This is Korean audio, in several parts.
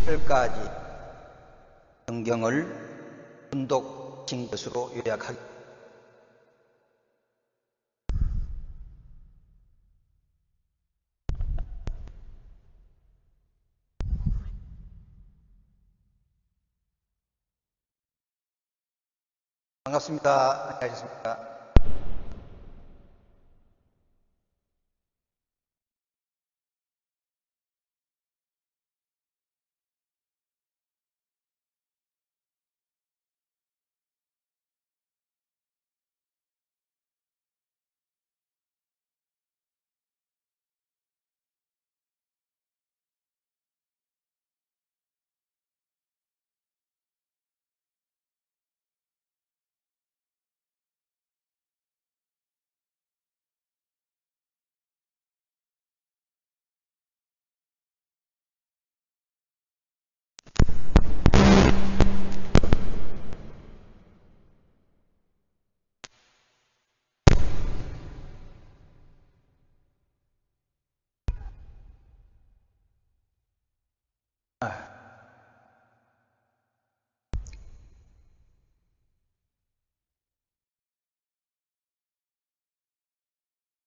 28절까지 성경을 분독신 것으로 요약하겠습니다. 반갑습니다. 안녕하셨습니까?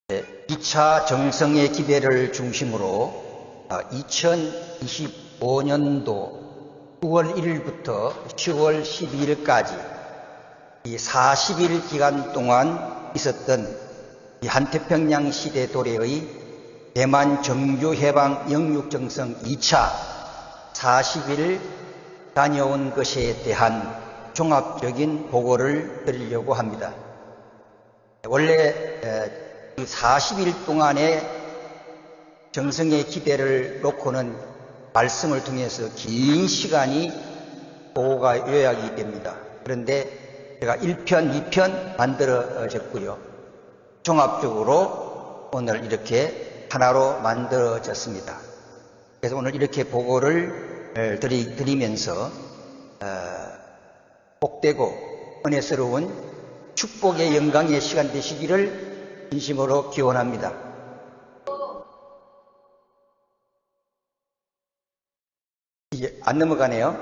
네, 2차 정성의 기대를 중심으로 2025년도 9월 1일부터 10월 12일까지 이 40일 기간 동안 있었던 이 한태평양 시대 도래의 대만 정주해방 영육정성 2차 40일 다녀온 것에 대한 종합적인 보고를 드리려고 합니다. 원래 40일 동안의 정성의 기대를 놓고는 말씀을 통해서 긴 시간이 보고가 요약이 됩니다. 그런데 제가 1편, 2편 만들어졌고요. 종합적으로 오늘 이렇게 하나로 만들어졌습니다. 그래서 오늘 이렇게 보고를 드리면서 복되고 은혜스러운 축복의 영광의 시간 되시기를 진심으로 기원합니다. 이제 안 넘어가네요.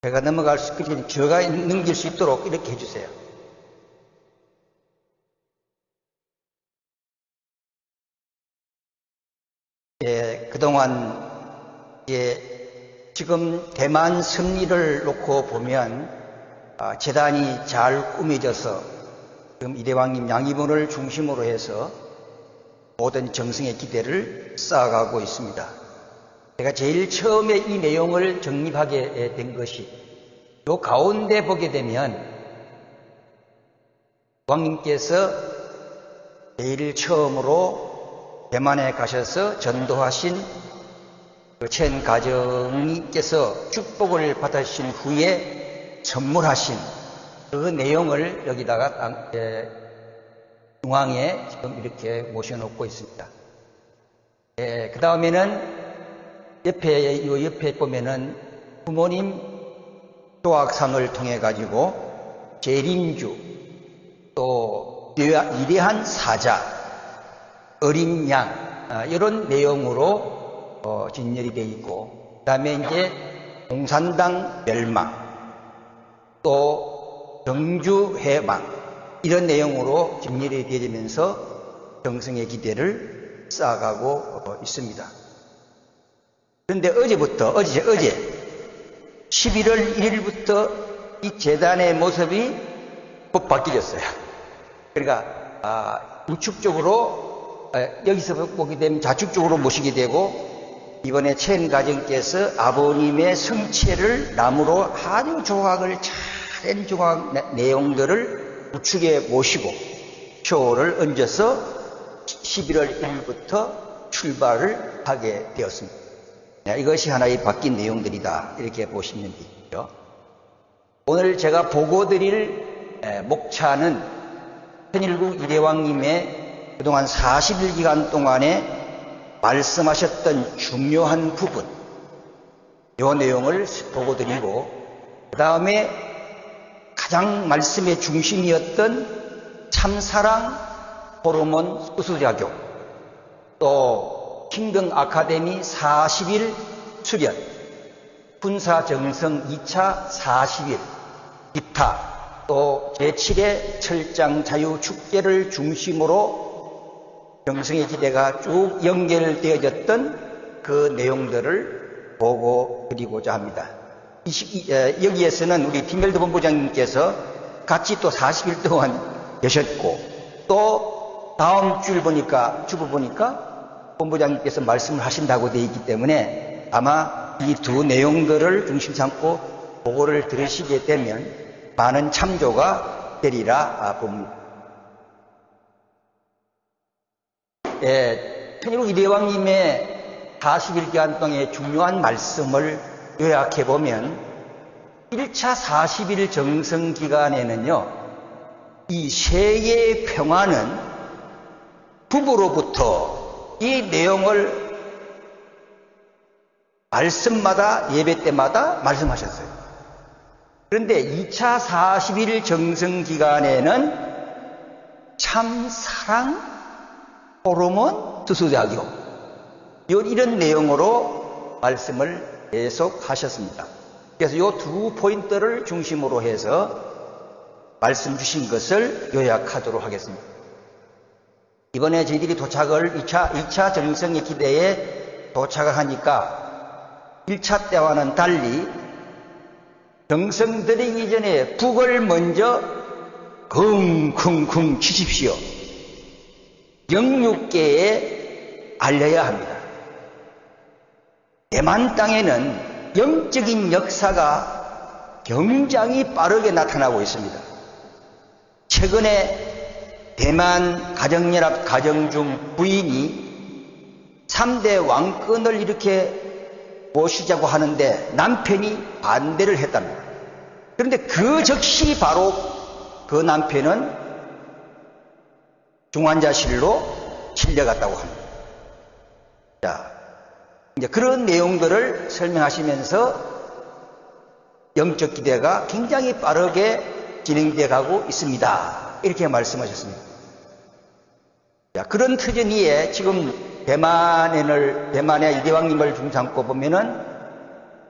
제가 넘어갈 수 있게 제가 넘길 수 있도록 이렇게 해주세요. 그동안 지금 대만 승리를 놓고 보면 재단이 잘 꾸며져서 지금 이대왕님 양이분을 중심으로 해서 모든 정성의 기대를 쌓아가고 있습니다. 제가 제일 처음에 이 내용을 정립하게 된 것이 요 가운데 보게 되면 왕님께서 제일 처음으로 대만에 가셔서 전도하신 그 첸 가정님께서 축복을 받으신 후에 선물하신 그 내용을 여기다가 중앙에 지금 이렇게 모셔놓고 있습니다. 그 다음에는 옆에 보면은 부모님 조학상을 통해 가지고 재림주, 또 위대한 사자, 어린 양, 이런 내용으로 진열이 되어 있고, 그 다음에 이제 공산당 멸망, 또 정주해방, 이런 내용으로 진열이 되어지면서 정성의 기대를 쌓아가고 있습니다. 그런데 어제 11월 1일부터 이 재단의 모습이 곧 바뀌었어요. 그러니까 우측쪽으로 여기서 보게 되면 좌측쪽으로 모시게 되고, 이번에 첸 가정께서 아버님의 성체를 나무로 아주 조각을 잘한 조각 내용들을 우측에 모시고 표를 얹어서 11월 1일부터 출발을 하게 되었습니다. 이것이 하나의 바뀐 내용들이다, 이렇게 보시면 되죠. 오늘 제가 보고 드릴 목차는 천일국 이대왕님의 그동안 40일 기간 동안에 말씀하셨던 중요한 부분, 이 내용을 보고 드리고, 그 다음에 가장 말씀의 중심이었던 참사랑, 호르몬 수수작용, 또 킹덤 아카데미 40일 수련, 군사정성 2차 40일, 기타, 또 제7회 철장 자유축제를 중심으로 정성의 기대가 쭉 연결되어졌던 그 내용들을 보고 드리고자 합니다. 여기에서는 우리 팀멜드 본부장님께서 같이 또 40일 동안 계셨고, 또 다음 주를 보니까, 주부 보니까 본부장님께서 말씀을 하신다고 되어 있기 때문에 아마 이 두 내용들을 중심 삼고 보고를 들으시게 되면 많은 참조가 되리라 봅니다. 천일국 이대왕님의 40일 기간 동안의 중요한 말씀을 요약해보면 1차 40일 정성 기간에는요, 이 세계의 평화는 부부로부터 이 내용을 말씀마다, 예배 때마다 말씀하셨어요. 그런데 2차 40일 정성 기간에는 참 사랑, 호르몬, 수수작용, 이런 내용으로 말씀을 계속 하셨습니다. 그래서 이 두 포인트를 중심으로 해서 말씀 주신 것을 요약하도록 하겠습니다. 이번에 저희들이 도착을 2차 정성의 기대에 도착을 하니까 1차 때와는 달리 정성 드리기 전에 북을 먼저 쿵쿵쿵 치십시오. 영육계에 알려야 합니다. 대만 땅에는 영적인 역사가 굉장히 빠르게 나타나고 있습니다. 최근에 대만 가정연합 가정중 부인이 3대 왕권을 이렇게 모시자고 하는데 남편이 반대를 했답니다. 그런데 그 즉시 바로 그 남편은 중환자실로 실려갔다고 합니다. 자, 이제 그런 내용들을 설명하시면서 영적 기대가 굉장히 빠르게 진행되어 가고 있습니다. 이렇게 말씀하셨습니다. 자, 그런 터전 위에 지금 대만의 이대왕님을 중삼고 보면은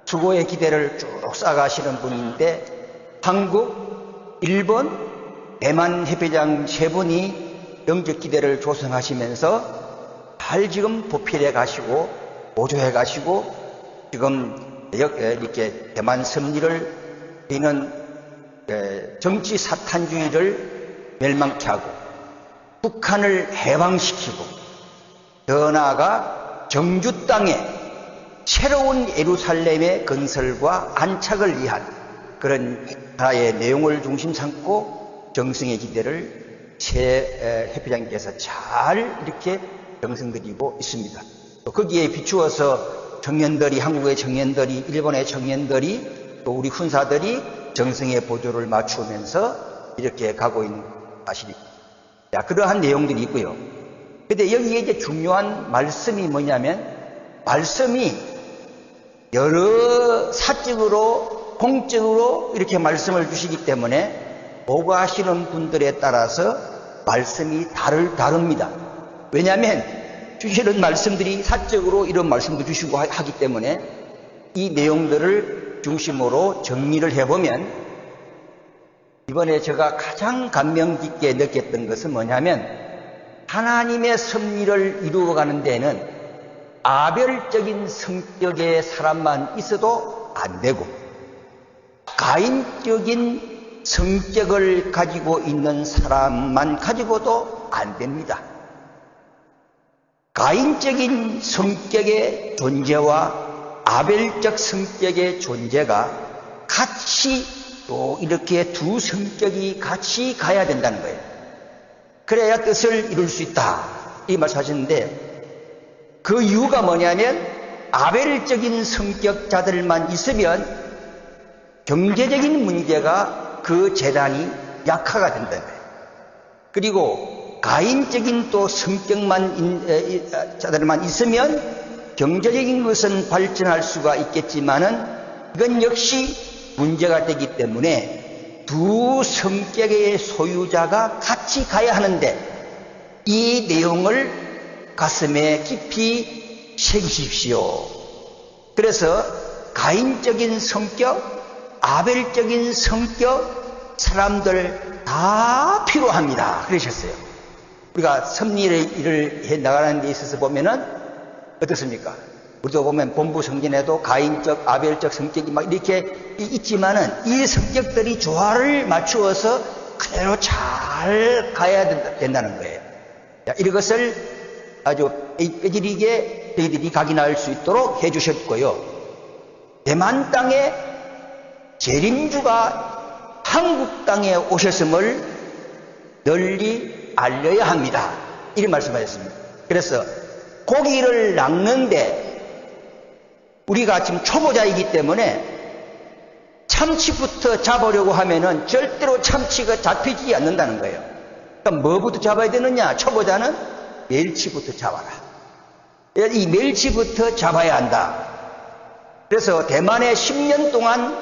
수고의 기대를 쭉 쌓아가시는 분인데 한국, 일본, 대만 협회장 세 분이 영적 기대를 조성하시면서 잘 지금 보필해 가시고 보조해 가시고 지금 이렇게 대만 섭리를 이는 정치 사탄주의를 멸망케 하고 북한을 해방시키고 더 나아가 정주 땅에 새로운 예루살렘의 건설과 안착을 위한 그런 하나의 내용을 중심 삼고 정성의 기대를 새 협회장님께서 잘 이렇게 정성드리고 있습니다. 또 거기에 비추어서 청년들이, 한국의 청년들이, 일본의 청년들이, 또 우리 훈사들이 정성의 보조를 맞추면서 이렇게 가고 있는 사실입니다. 그러한 내용들이 있고요. 근데 여기에 이제 중요한 말씀이 뭐냐면, 말씀이 여러 사적으로, 공적으로 이렇게 말씀을 주시기 때문에 보고하시는 분들에 따라서 말씀이 다릅니다. 왜냐하면 주시는 말씀들이 사적으로 이런 말씀도 주시고 하기 때문에 이 내용들을 중심으로 정리를 해보면 이번에 제가 가장 감명 깊게 느꼈던 것은 뭐냐면 하나님의 섭리를 이루어가는 데는 아벨적인 성격의 사람만 있어도 안 되고 가인적인 성격을 가지고 있는 사람만 가지고도 안 됩니다. 가인적인 성격의 존재와 아벨적 성격의 존재가 같이 또 이렇게 두 성격이 같이 가야 된다는 거예요. 그래야 뜻을 이룰 수 있다 이 말씀하셨는데 그 이유가 뭐냐면 아벨적인 성격자들만 있으면 경제적인 문제가 그 재단이 약화가 된다는 거예요. 그리고 가인적인 또 성격만 자들만 있으면 경제적인 것은 발전할 수가 있겠지만은 이건 역시 문제가 되기 때문에 두 성격의 소유자가 같이 가야 하는데 이 내용을 가슴에 깊이 새기십시오. 그래서 가인적인 성격, 아벨적인 성격, 사람들 다 필요합니다. 그러셨어요. 우리가 섭리의 일을 해 나가는 데 있어서 보면은 어떻습니까? 우리도 보면 본부 성전에도 가인적, 아벨적 성격이 막 이렇게 있지만은 이 성격들이 조화를 맞추어서 그대로 잘 가야 된다는 거예요. 이것을 아주 뼈저리게 저희들이 각인할 수 있도록 해주셨고요. 대만 땅에 재림주가 한국 땅에 오셨음을 널리 알려야 합니다. 이런 말씀하셨습니다. 그래서 고기를 낚는데 우리가 지금 초보자이기 때문에 참치부터 잡으려고 하면은 절대로 참치가 잡히지 않는다는 거예요. 그러니까 뭐부터 잡아야 되느냐? 초보자는 멸치부터 잡아라. 이 멸치부터 잡아야 한다. 그래서 대만에 10년 동안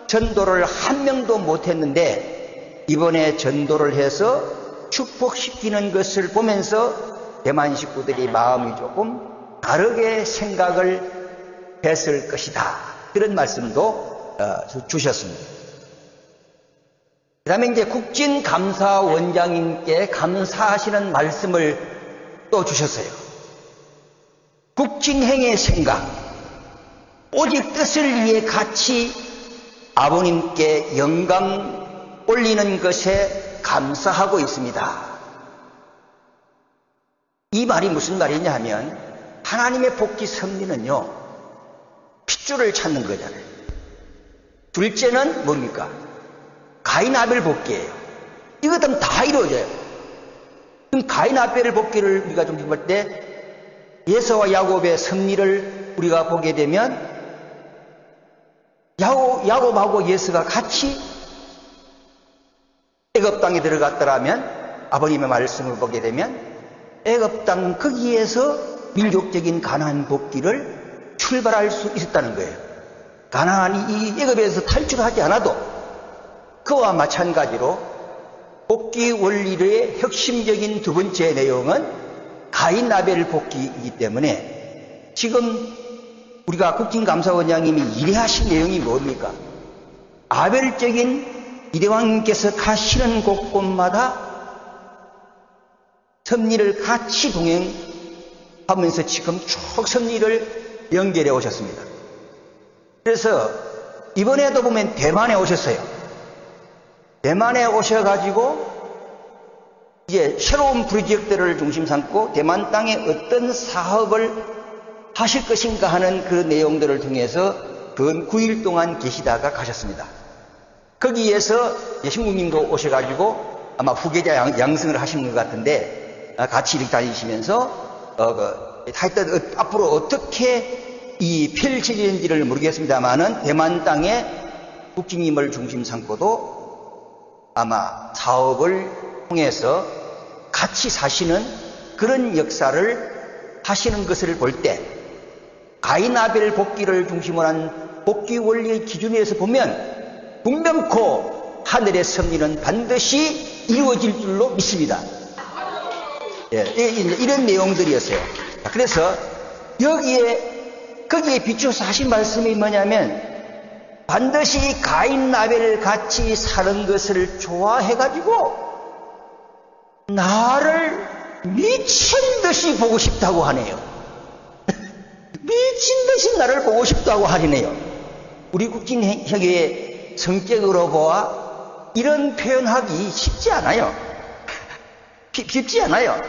전도를 한 명도 못했는데 이번에 전도를 해서 축복시키는 것을 보면서 대만 식구들이 마음이 조금 다르게 생각을 했을 것이다. 그런 말씀도 주셨습니다. 그 다음에 이제 국진감사원장님께 감사하시는 말씀을 또 주셨어요. 국진행의 생각, 오직 뜻을 위해 같이 아버님께 영광 올리는 것에 감사하고 있습니다. 이 말이 무슨 말이냐 하면 하나님의 복지 섭리는요, 핏줄을 찾는 거잖아요. 둘째는 뭡니까? 가인 아벨 복귀예요. 이것들은 다 이루어져요. 그럼 가인 아벨 복귀를 우리가 좀 볼 때 예서와 야곱의 섭리를 우리가 보게 되면 야곱하고 예서가 같이 애굽 땅에 들어갔더라면 아버님의 말씀을 보게 되면 애굽 땅 거기에서 민족적인 가나안 복귀를 출발할 수 있었다는 거예요. 가나안이 이 애굽에서 탈출하지 않아도 그와 마찬가지로 복귀 원리의 핵심적인 두 번째 내용은 가인 아벨 복귀이기 때문에 지금 우리가 국진감사원장님이 일하신 내용이 뭡니까? 아벨적인 이대왕님께서 가시는 곳곳마다 섭리를 같이 동행하면서 지금 쭉 섭리를 연결해 오셨습니다. 그래서 이번에도 보면 대만에 오셨어요. 대만에 오셔가지고 이제 새로운 프로젝트를 중심 삼고 대만 땅에 어떤 사업을 하실 것인가 하는 그 내용들을 통해서 근 9일 동안 계시다가 가셨습니다. 거기에서 신부님도 오셔가지고 아마 후계자 양성을 하시는 것 같은데 같이 이렇게 다니시면서 하여튼 앞으로 어떻게 이 펼쳐지는지를 모르겠습니다만은 대만 땅에 국진님을 중심 삼고도 아마 사업을 통해서 같이 사시는 그런 역사를 하시는 것을 볼 때 가인 아벨 복귀를 중심으로 한 복귀 원리의 기준에서 보면 분명코 하늘의 섭리는 반드시 이루어질 줄로 믿습니다. 예, 이런 내용들이었어요. 그래서 거기에 비추어서 하신 말씀이 뭐냐면 반드시 가인 아벨 같이 사는 것을 좋아해가지고 나를 미친 듯이 보고 싶다고 하네요. 미친 듯이 나를 보고 싶다고 하시네요. 우리 국진형의 성격으로 보아 이런 표현하기 쉽지 않아요. 쉽지 않아요.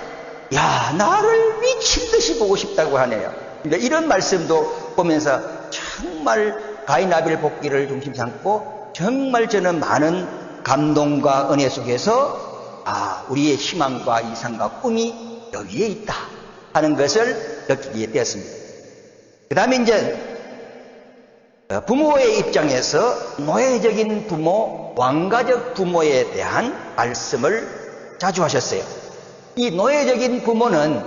야, 나를 미친 듯이 보고 싶다고 하네요. 이런 말씀도 보면서 정말 가인 아벨 복귀를 중심 삼고 정말 저는 많은 감동과 은혜 속에서 우리의 희망과 이상과 꿈이 여기에 있다 하는 것을 느끼게 되었습니다. 그 다음에 이제 부모의 입장에서 노예적인 부모, 왕가적 부모에 대한 말씀을 자주 하셨어요. 이 노예적인 부모는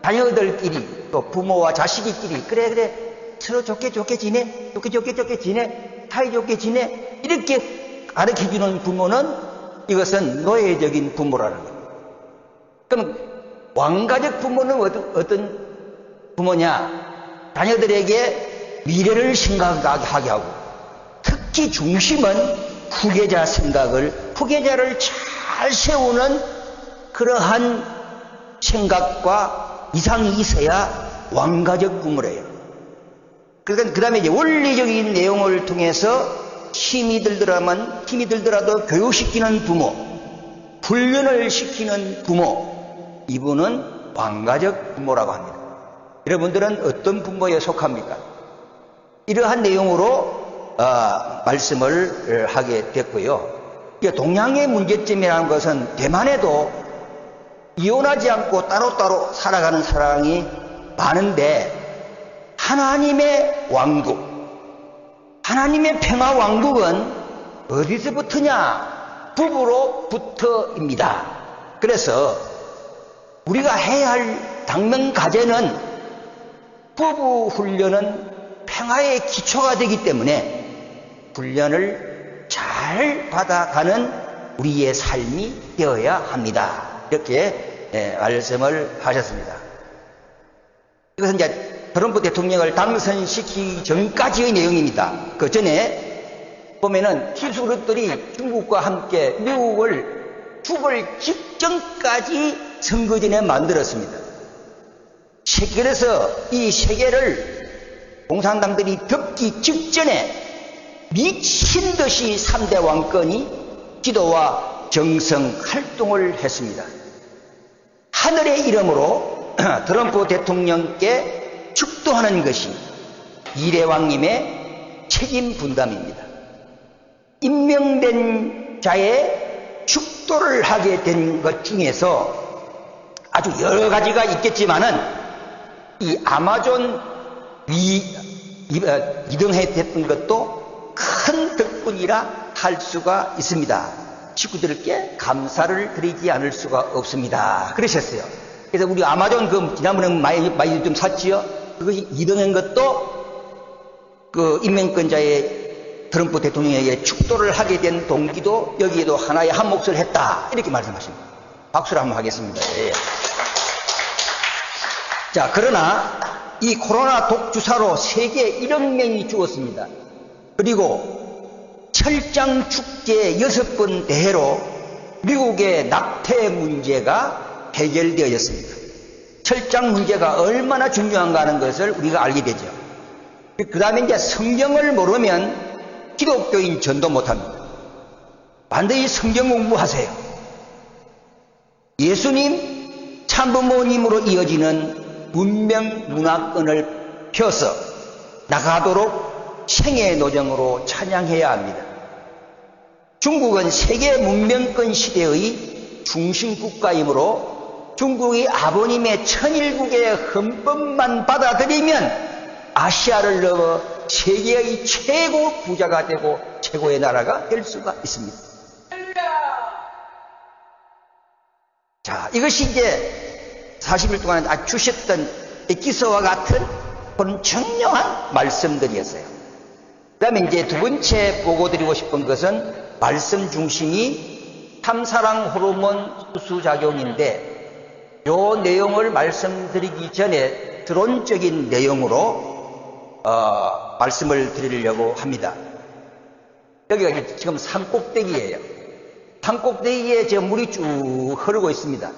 자녀들끼리 또 부모와 자식이끼리 그래 서로 좋게 지내, 좋게 지내, 사이좋게 지내 이렇게 가르쳐주는 부모는 이것은 노예적인 부모라는 겁니다. 그럼 왕가적 부모는 어떤 부모냐? 자녀들에게 미래를 생각하게 하고 특히 중심은 후계자 생각을, 후계자를 잘 세우는 그러한 생각과 이상이 있어야 왕가적 부모래요. 그러니까 그 다음에 이제 원리적인 내용을 통해서 힘이 들더라도 교육시키는 부모, 훈련을 시키는 부모, 이분은 왕가적 부모라고 합니다. 여러분들은 어떤 부모에 속합니까? 이러한 내용으로 말씀을 하게 됐고요. 동양의 문제점이라는 것은 대만에도 이혼하지 않고 따로따로 살아가는 사람이 많은데 하나님의 왕국, 하나님의 평화 왕국은 어디서부터냐? 부부로부터입니다. 그래서 우리가 해야 할 당면 과제는 부부 훈련은 평화의 기초가 되기 때문에 훈련을 잘 받아가는 우리의 삶이 되어야 합니다. 이렇게 말씀을 하셨습니다. 이것은 이제 트럼프 대통령을 당선시키기 전까지의 내용입니다. 그 전에 보면은 히스루들이 중국과 함께 미국을 죽을 직전까지 선거전에 만들었습니다. 그래서 이 세계를 공산당들이 덮기 직전에 미친 듯이 3대 왕권이 기도와 정성 활동을 했습니다. 하늘의 이름으로 트럼프 대통령께 축도하는 것이 이래왕님의 책임 분담입니다. 임명된 자의 축도를 하게 된 것 중에서 아주 여러 가지가 있겠지만은 이 아마존 2등에 됐던 것도 큰 덕분이라 할 수가 있습니다. 식구들께 감사를 드리지 않을 수가 없습니다. 그러셨어요. 그래서 우리 아마존 지난번에 많이 좀 샀지요. 그것이 2등인 것도 그 임명권자의 트럼프 대통령에게 축도를 하게 된 동기도 여기에도 하나의 한 몫을 했다. 이렇게 말씀하십니다. 박수를 한번 하겠습니다. 예. 자, 그러나 이 코로나 독주사로 세계 1억 명이 죽었습니다. 그리고 철장 축제 6번 대회로 미국의 낙태 문제가 해결되어졌습니다. 철장 문제가 얼마나 중요한가 하는 것을 우리가 알게 되죠. 그 다음에 이제 성경을 모르면 기독교인 전도 못합니다. 반드시 성경 공부하세요. 예수님 참부모님으로 이어지는 문명 문화권을 펴서 나가도록 생애 노정으로 찬양해야 합니다. 중국은 세계 문명권 시대의 중심 국가이므로 중국이 아버님의 천일국의 헌법만 받아들이면 아시아를 넘어 세계의 최고 부자가 되고 최고의 나라가 될 수가 있습니다. 자, 이것이 이제 40일 동안 주셨던 기서와 같은 그런 청량한 말씀들이었어요. 그 다음에 이제 두 번째 보고드리고 싶은 것은 말씀 중심이 탐사랑 호르몬 수수작용인데 이 내용을 말씀드리기 전에 드론적인 내용으로 말씀을 드리려고 합니다. 여기가 지금 산꼭대기예요. 산꼭대기에 지금 물이 쭉 흐르고 있습니다.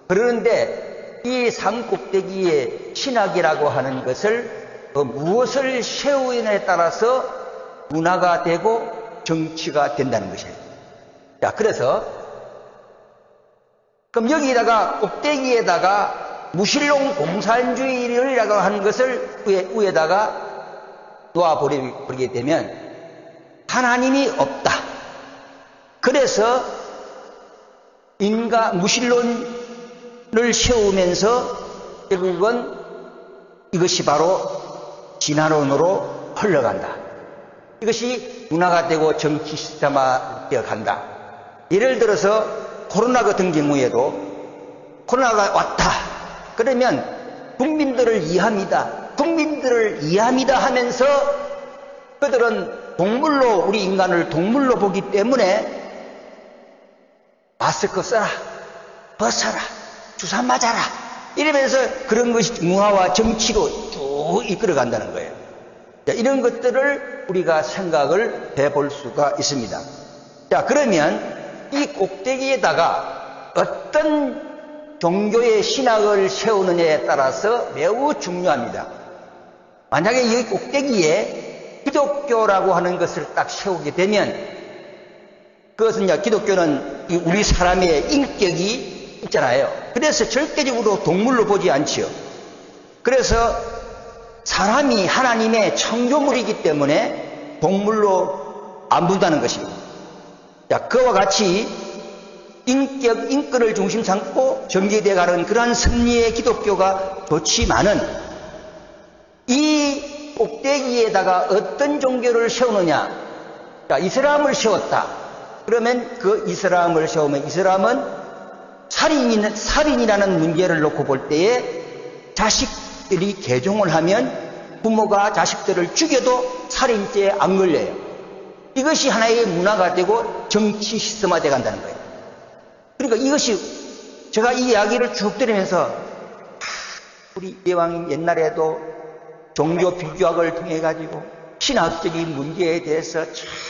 그러는데 이 산꼭대기의 신학이라고 하는 것을 무엇을 세우느냐에 따라서 문화가 되고 정치가 된다는 것이에요. 자, 그래서 그럼 여기다가 꼭대기에다가 무신론 공산주의라고 하는 것을 위에다가 놓아버리게 되면 하나님이 없다. 그래서 무신론을 세우면서 결국은 이것이 바로 진화론으로 흘러간다. 이것이 문화가 되고 정치 시스템화 되어 간다. 예를 들어서 코로나 같은 경우에도 코로나가 왔다. 그러면 국민들을 이해합니다. 국민들을 이해합니다 하면서 그들은 동물로, 우리 인간을 동물로 보기 때문에 마스크 써라, 벗어라, 주사 맞아라 이러면서 그런 것이 문화와 정치로 쭉 이끌어 간다는 거예요. 자, 이런 것들을 우리가 생각을 해볼 수가 있습니다. 자, 그러면 이 꼭대기에다가 어떤 종교의 신학을 세우느냐에 따라서 매우 중요합니다. 만약에 이 꼭대기에 기독교라고 하는 것을 딱 세우게 되면 그것은 기독교는 우리 사람의 인격이 있잖아요. 그래서 절대적으로 동물로 보지 않지요. 그래서 사람이 하나님의 창조물이기 때문에 동물로 안 본다는 것입니다. 자, 그와 같이 인권을 중심 삼고 전개되어 가는 그러한 섭리의 기독교가 좋지만은 이 꼭대기에다가 어떤 종교를 세우느냐. 자, 이슬람을 세웠다. 그러면 그 이슬람을 세우면 이슬람은 살인이라는 문제를 놓고 볼 때에 자식들이 개종을 하면 부모가 자식들을 죽여도 살인죄에 안 걸려요. 이것이 하나의 문화가 되고 정치 시스템화되어 간다는 거예요. 그러니까 이것이 제가 이 이야기를 쭉 들으면서 우리 예왕님 옛날에도 종교 비교학을 통해 가지고 신학적인 문제에 대해서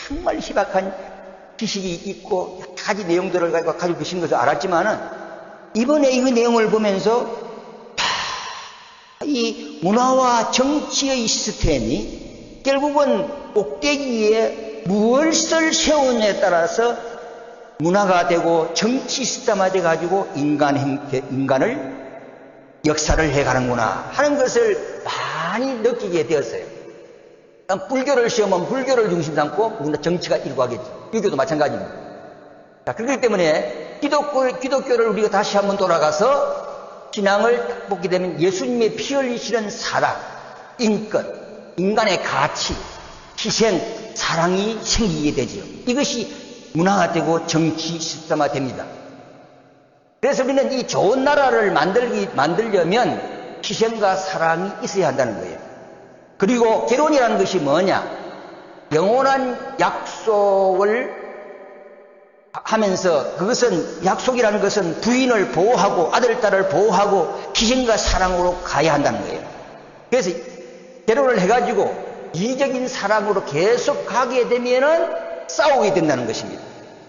정말 희박한 지식이 있고 여러 가지 내용들을 가지고 계신 것을 알았지만은 이번에 이 내용을 보면서 이 문화와 정치의 시스템이 결국은 꼭대기에 무엇을 세우느냐에 따라서 문화가 되고 정치 시스템화돼 가지고 인간을 역사를 해가는구나 하는 것을 많이 느끼게 되었어요. 불교를 세우면 불교를 중심 삼고 정치가 일구하겠죠. 유교도 마찬가지입니다. 자, 그렇기 때문에 기독교를 우리가 다시 한번 돌아가서 신앙을 보게 되면 예수님의 피 흘리시는 사랑, 인권, 인간의 가치, 희생, 사랑이 생기게 되죠. 이것이 문화가 되고 정치 시스템화 됩니다. 그래서 우리는 이 좋은 나라를 만들려면 희생과 사랑이 있어야 한다는 거예요. 그리고 결혼이라는 것이 뭐냐? 영원한 약속을 하면서 그것은 약속이라는 것은 부인을 보호하고 아들, 딸을 보호하고 희생과 사랑으로 가야 한다는 거예요. 그래서 결혼을 해가지고 이적인 사랑으로 계속 가게 되면은 싸우게 된다는 것입니다.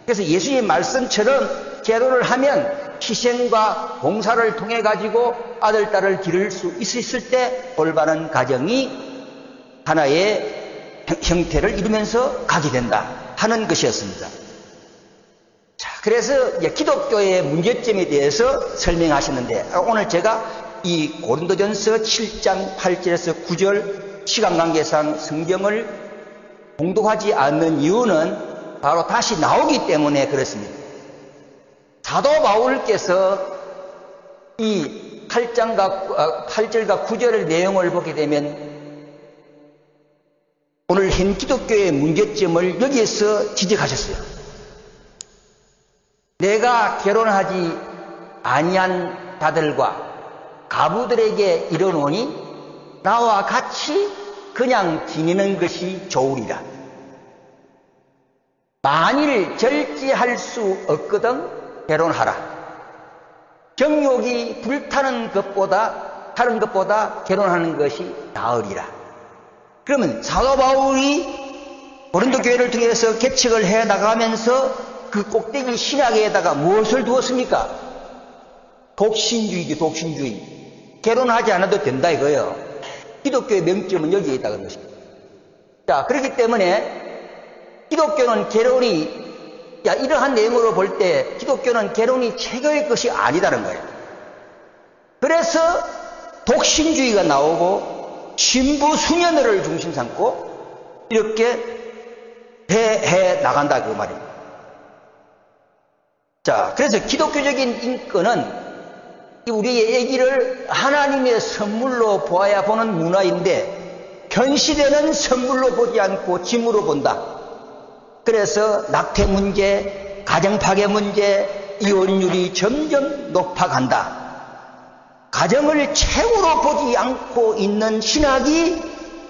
그래서 예수님의 말씀처럼 결혼을 하면 희생과 봉사를 통해 가지고 아들, 딸을 기를 수 있을 때 올바른 가정이 하나의 형태를 이루면서 가게 된다 하는 것이었습니다. 자, 그래서 이제 기독교의 문제점에 대해서 설명하셨는데 오늘 제가 이 고린도전서 7장 8절에서 9절 시간 관계상 성경을 공독하지 않는 이유는 바로 다시 나오기 때문에 그렇습니다. 사도 바울께서 이 8절과 9절의 내용을 보게 되면 오늘 현 기독교의 문제점을 여기에서 지적하셨어요. 내가 결혼하지 아니한 자들과 가부들에게 이르노니 나와 같이 그냥 지내는 것이 좋으리라. 만일 절제할 수 없거든 결혼하라. 정욕이 불타는 것보다 다른 것보다 결혼하는 것이 나으리라. 그러면 사도 바울이 고린도 교회를 통해서 개척을 해 나가면서 그 꼭대기 신학에다가 무엇을 두었습니까? 독신주의죠, 독신주의. 결혼하지 않아도 된다 이거예요. 기독교의 명점은 여기에 있다는 것입니다. 자, 그렇기 때문에 기독교는 결혼이 이러한 내용으로 볼 때 기독교는 결혼이 최고의 것이 아니다는 거예요. 그래서 독신주의가 나오고 신부 수녀를 중심 삼고 이렇게 해 나간다 그 말입니다. 자, 그래서 기독교적인 인권은 우리의 얘기를 하나님의 선물로 보아야 보는 문화인데 현 시대는 선물로 보지 않고 짐으로 본다. 그래서 낙태 문제, 가정 파괴 문제, 이혼율이 점점 높아간다. 가정을 최고로 보지 않고 있는 신학이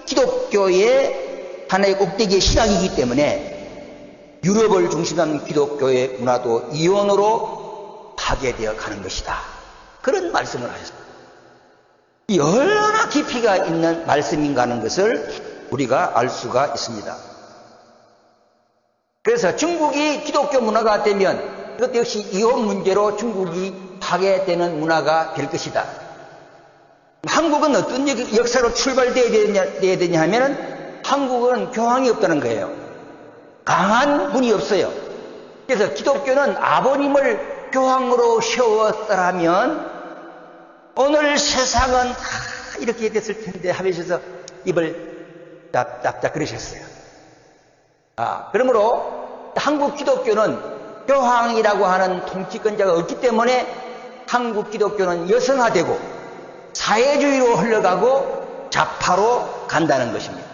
기독교의 하나의 꼭대기의 신앙이기 때문에 유럽을 중심으로 한 기독교의 문화도 이원으로 파괴되어 가는 것이다. 그런 말씀을 하셨습니다. 이 얼마나 깊이가 있는 말씀인가 하는 것을 우리가 알 수가 있습니다. 그래서 중국이 기독교 문화가 되면 이것 역시 이혼 문제로 중국이 파괴되는 문화가 될 것이다. 한국은 어떤 역사로 출발되어야 되냐 하면은 한국은 교황이 없다는 거예요. 강한 분이 없어요. 그래서 기독교는 아버님을 교황으로 세웠더라면 오늘 세상은 다 이렇게 됐을 텐데 하면서 입을 납작 그러셨어요. 그러므로 한국 기독교는 교황이라고 하는 통치권자가 없기 때문에 한국 기독교는 여성화되고 사회주의로 흘러가고 좌파로 간다는 것입니다.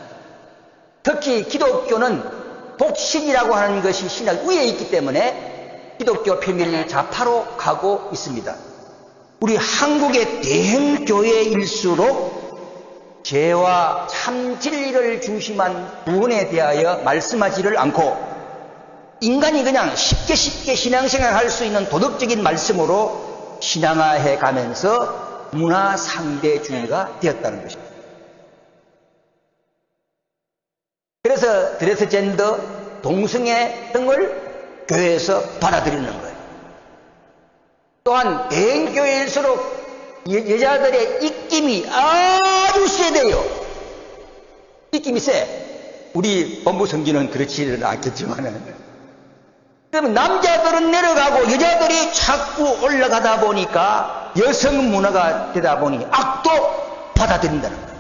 특히 기독교는 독신이라고 하는 것이 신학 위에 있기 때문에 기독교 표면이 좌파로 가고 있습니다. 우리 한국의 대형교회일수록 죄와 참 진리를 중심한 구원에 대하여 말씀하지를 않고 인간이 그냥 쉽게 신앙생활을 할 수 있는 도덕적인 말씀으로 신앙화해 가면서 문화 상대주의가 되었다는 것입니다. 그래서 트랜스젠더, 동성애 등을 교회에서 받아들이는 거예요. 또한 대형교회일수록 여자들의 입김이 아주 세대요. 입김이 세. 우리 본부 성지는 그렇지는 않겠지만은. 그러면 남자들은 내려가고 여자들이 자꾸 올라가다 보니까 여성 문화가 되다 보니 악도 받아들인다는 거예요.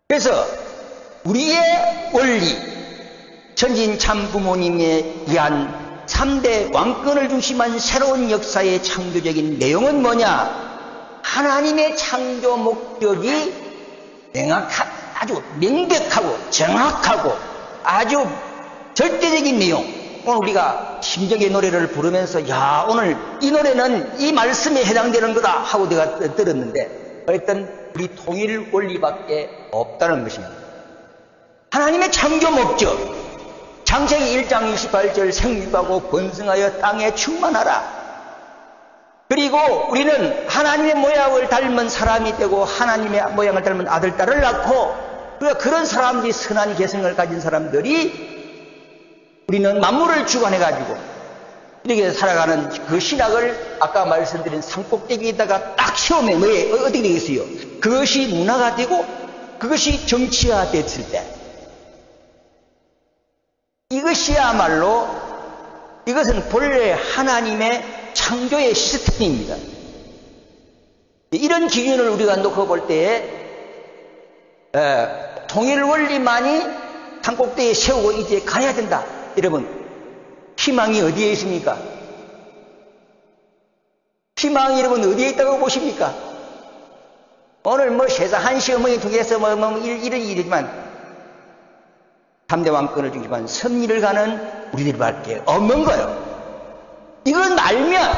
그래서 우리의 원리, 천진 참부모님에 의한 3대 왕권을 중심한 새로운 역사의 창조적인 내용은 뭐냐? 하나님의 창조 목적이 아주 명백하고 정확하고 아주 절대적인 내용. 오늘 우리가 심정의 노래를 부르면서 야, 오늘 이 노래는 이 말씀에 해당되는 거다 하고 내가 들었는데 어쨌든 우리 통일 원리밖에 없다는 것입니다. 하나님의 창조 목적, 창세기 1장 28절 생육하고 번성하여 땅에 충만하라. 그리고 우리는 하나님의 모양을 닮은 사람이 되고 하나님의 모양을 닮은 아들, 딸을 낳고 그런 사람들이 선한 개성을 가진 사람들이 우리는 만물을 주관해가지고 이렇게 살아가는 그 신학을 아까 말씀드린 산꼭대기에다가 딱 세우면 어떻게 되겠어요? 그것이 문화가 되고 그것이 정치화 됐을 때 이것이야말로 이것은 본래 하나님의 창조의 시스템입니다. 이런 기준을 우리가 놓고 볼 때에 통일 원리만이 산꼭대기에 세우고 이제 가야 된다. 여러분, 희망이 어디에 있습니까? 희망이 여러분 어디에 있다고 보십니까? 오늘 세상 한 시어머니 통해서 이런 일이지만 3대 왕권을 중심한 섭리를 가는 우리들밖에 없는 거예요. 이건 알면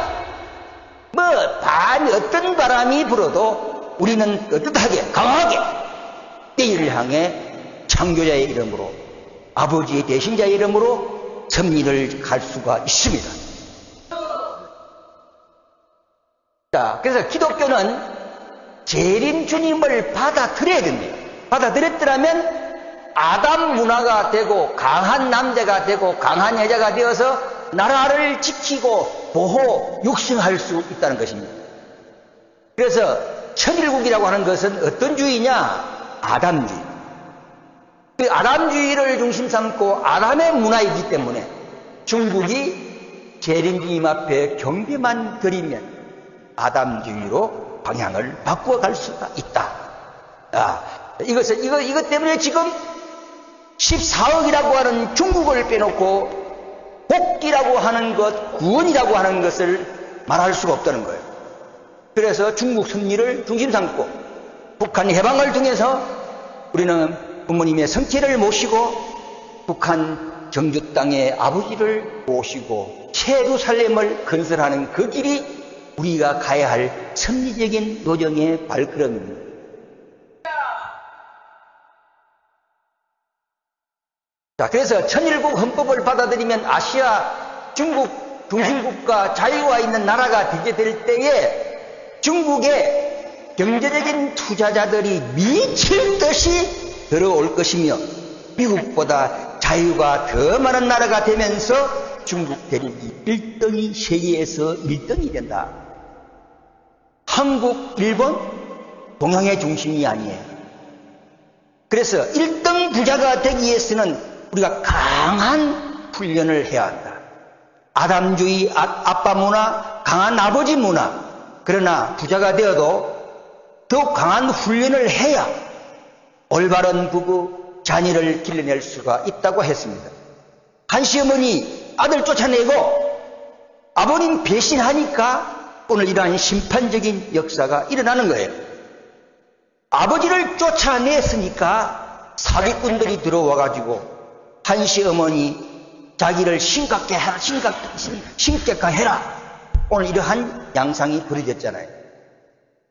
어떤 바람이 불어도 우리는 떳떳하게 강하게 내일을 향해 창조자의 이름으로 아버지의 대신자의 이름으로 섭리를 갈 수가 있습니다. 자, 그래서 기독교는 재림 주님을 받아들여야 됩니다. 받아들였더라면 아담 문화가 되고 강한 남자가 되고 강한 여자가 되어서 나라를 지키고 보호, 육성할 수 있다는 것입니다. 그래서 천일국이라고 하는 것은 어떤 주의냐? 아담주의. 그 아담주의를 중심 삼고 아담의 문화이기 때문에 중국이 재림주님 앞에 경배만 드리면 아담주의로 방향을 바꾸어 갈 수가 있다. 이것 때문에 지금 14억이라고 하는 중국을 빼놓고 복귀라고 하는 것, 구원이라고 하는 것을 말할 수가 없다는 거예요. 그래서 중국 승리를 중심 삼고 북한 해방을 통해서 우리는 부모님의 성체를 모시고 북한 정주 땅의 아버지를 모시고 예루살렘을 건설하는 그 길이 우리가 가야 할 섭리적인 노정의 발걸음입니다. 자, 그래서 천일국 헌법을 받아들이면 아시아 중국 중심국가 자유와 있는 나라가 되게 될 때에 중국의 경제적인 투자자들이 미칠 듯이 들어올 것이며 미국보다 자유가 더 많은 나라가 되면서 중국 대륙이 1등이 세계에서 1등이 된다. 한국, 일본, 동양의 중심이 아니에요. 그래서 1등 부자가 되기 위해서는 우리가 강한 훈련을 해야 한다. 아담주의, 아빠 문화, 강한 아버지 문화. 그러나 부자가 되어도 더욱 강한 훈련을 해야 올바른 부부, 자녀를 길러낼 수가 있다고 했습니다. 한 시어머니 아들 쫓아내고 아버님 배신하니까 오늘 이러한 심판적인 역사가 일어나는 거예요. 아버지를 쫓아냈으니까 사기꾼들이 들어와가지고 한 시어머니 자기를 심각하게 해라. 오늘 이러한 양상이 벌어졌잖아요.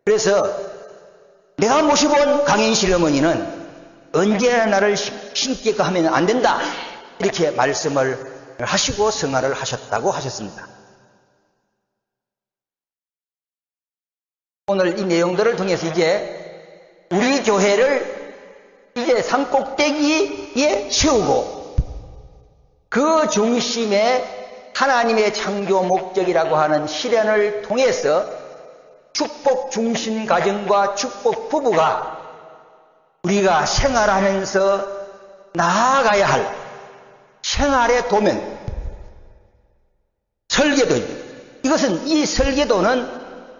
그래서 내가 모시고 온 강인실 어머니는 언제나 나를 심기가 하면 안 된다. 이렇게 말씀을 하시고 성화를 하셨다고 하셨습니다. 오늘 이 내용들을 통해서 이제 우리 교회를 이제 산꼭대기에 세우고 그 중심에 하나님의 창조 목적이라고 하는 실현을 통해서 축복 중심 가정과 축복 부부가 우리가 생활하면서 나아가야 할 생활의 도면, 설계도입니다. 이것은 이 설계도는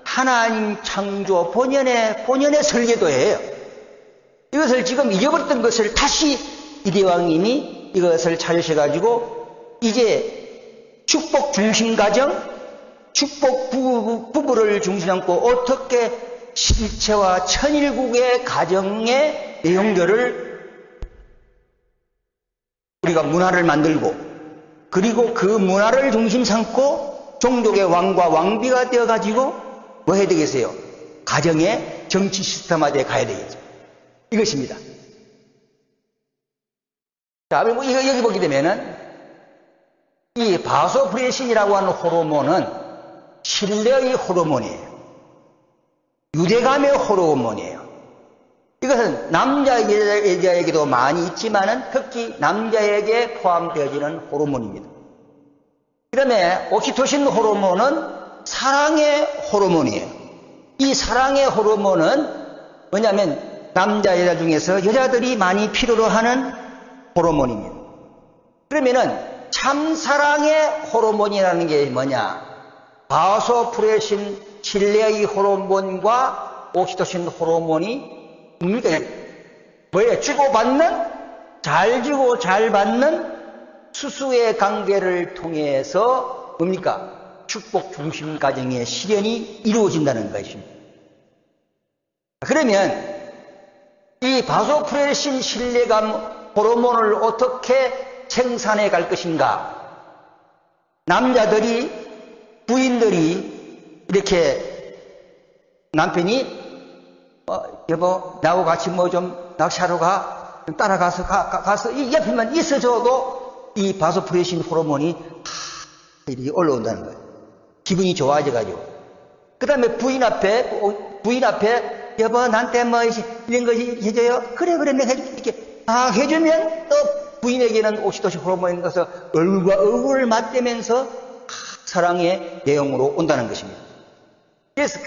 하나님 창조 본연의 설계도예요. 이것을 지금 잊어버렸던 것을 다시 이대왕님이 이것을 찾으셔가지고 이제 축복 중심 가정, 축복 부부를 중심 삼고 어떻게 실체와 천일국의 가정의 내용들을 우리가 문화를 만들고 그리고 그 문화를 중심 삼고 종족의 왕과 왕비가 되어가지고 뭐 해야 되겠어요? 가정의 정치 시스템화되어 가야 되겠죠. 이것입니다. 자, 여기 보게 되면은 이 바소프레신이라고 하는 호르몬은 신뢰의 호르몬이에요. 유대감의 호르몬이에요. 이것은 남자, 여자에게도 많이 있지만은 특히 남자에게 포함되어지는 호르몬입니다. 그 다음에 옥시토신 호르몬은 사랑의 호르몬이에요. 이 사랑의 호르몬은 뭐냐면 남자, 여자 중에서 여자들이 많이 필요로 하는 호르몬입니다. 그러면은 참사랑의 호르몬이라는 게 뭐냐? 바소프레신 신뢰의 호르몬과 옥시토신 호르몬이 뭡니까? 뭐예요? 주고받는, 잘 주고 잘 받는 수수의 관계를 통해서 뭡니까? 축복 중심 가정의 실현이 이루어진다는 것입니다. 그러면 이 바소프레신 신뢰감 호르몬을 어떻게 생산해 갈 것인가? 남자들이, 부인들이 이렇게 남편이 여보 나하고 같이 뭐 좀 낚시하러 가, 좀 따라가서 가서 이 옆에만 있어줘도 이 바소프레신 호르몬이 이렇게 올라온다는 거예요. 기분이 좋아져가지고. 그 다음에 부인 앞에 여보 나한테 뭐 이런 거 해줘요. 그래 내가 해줄게. 해주면 또 부인에게는 옥시토신 호르몬이 가서 얼굴과 얼굴을 맞대면서 사랑의 내용으로 온다는 것입니다. 그래서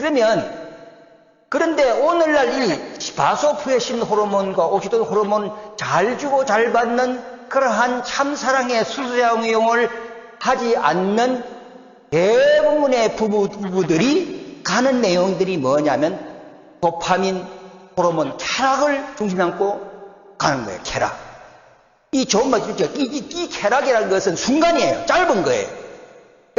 그런데 오늘날 이 바소프레신 호르몬과 옥시토신 호르몬 잘 주고 잘 받는 그러한 참사랑의 수수작용을 하지 않는 대부분의 부부들이 가는 내용들이 뭐냐면 도파민 호르몬 쾌락을 중심 삼고 가는 거예요. 쾌락. 이 좋은 말이죠. 이 쾌락이라는 것은 순간이에요. 짧은 거예요.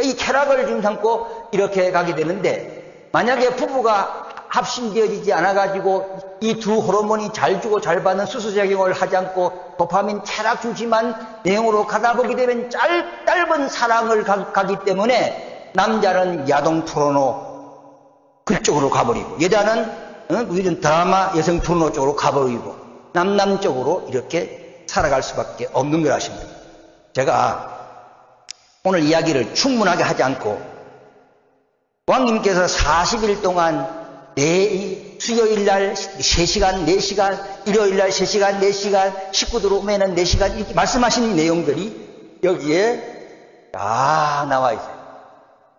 이 쾌락을 중심 삼고 이렇게 가게 되는데 만약에 부부가 합심되어지지 않아가지고 이 두 호르몬이 잘 주고 잘 받는 수수작용을 하지 않고 도파민 쾌락 중심한 내용으로 가다 보게 되면 짧은 사랑을 가기 때문에 남자는 야동 포르노 그쪽으로 가버리고 여자는 우리는 드라마 여성 포르노 쪽으로 가버리고 남남 쪽으로 이렇게 살아갈 수밖에 없는 걸 아십니다. 제가 오늘 이야기를 충분하게 하지 않고 왕님께서 40일 동안 수요일날 3시간, 4시간, 일요일날 3시간, 4시간, 식구들 오면은 4시간 이렇게 말씀하신 내용들이 여기에 다 나와 있어요.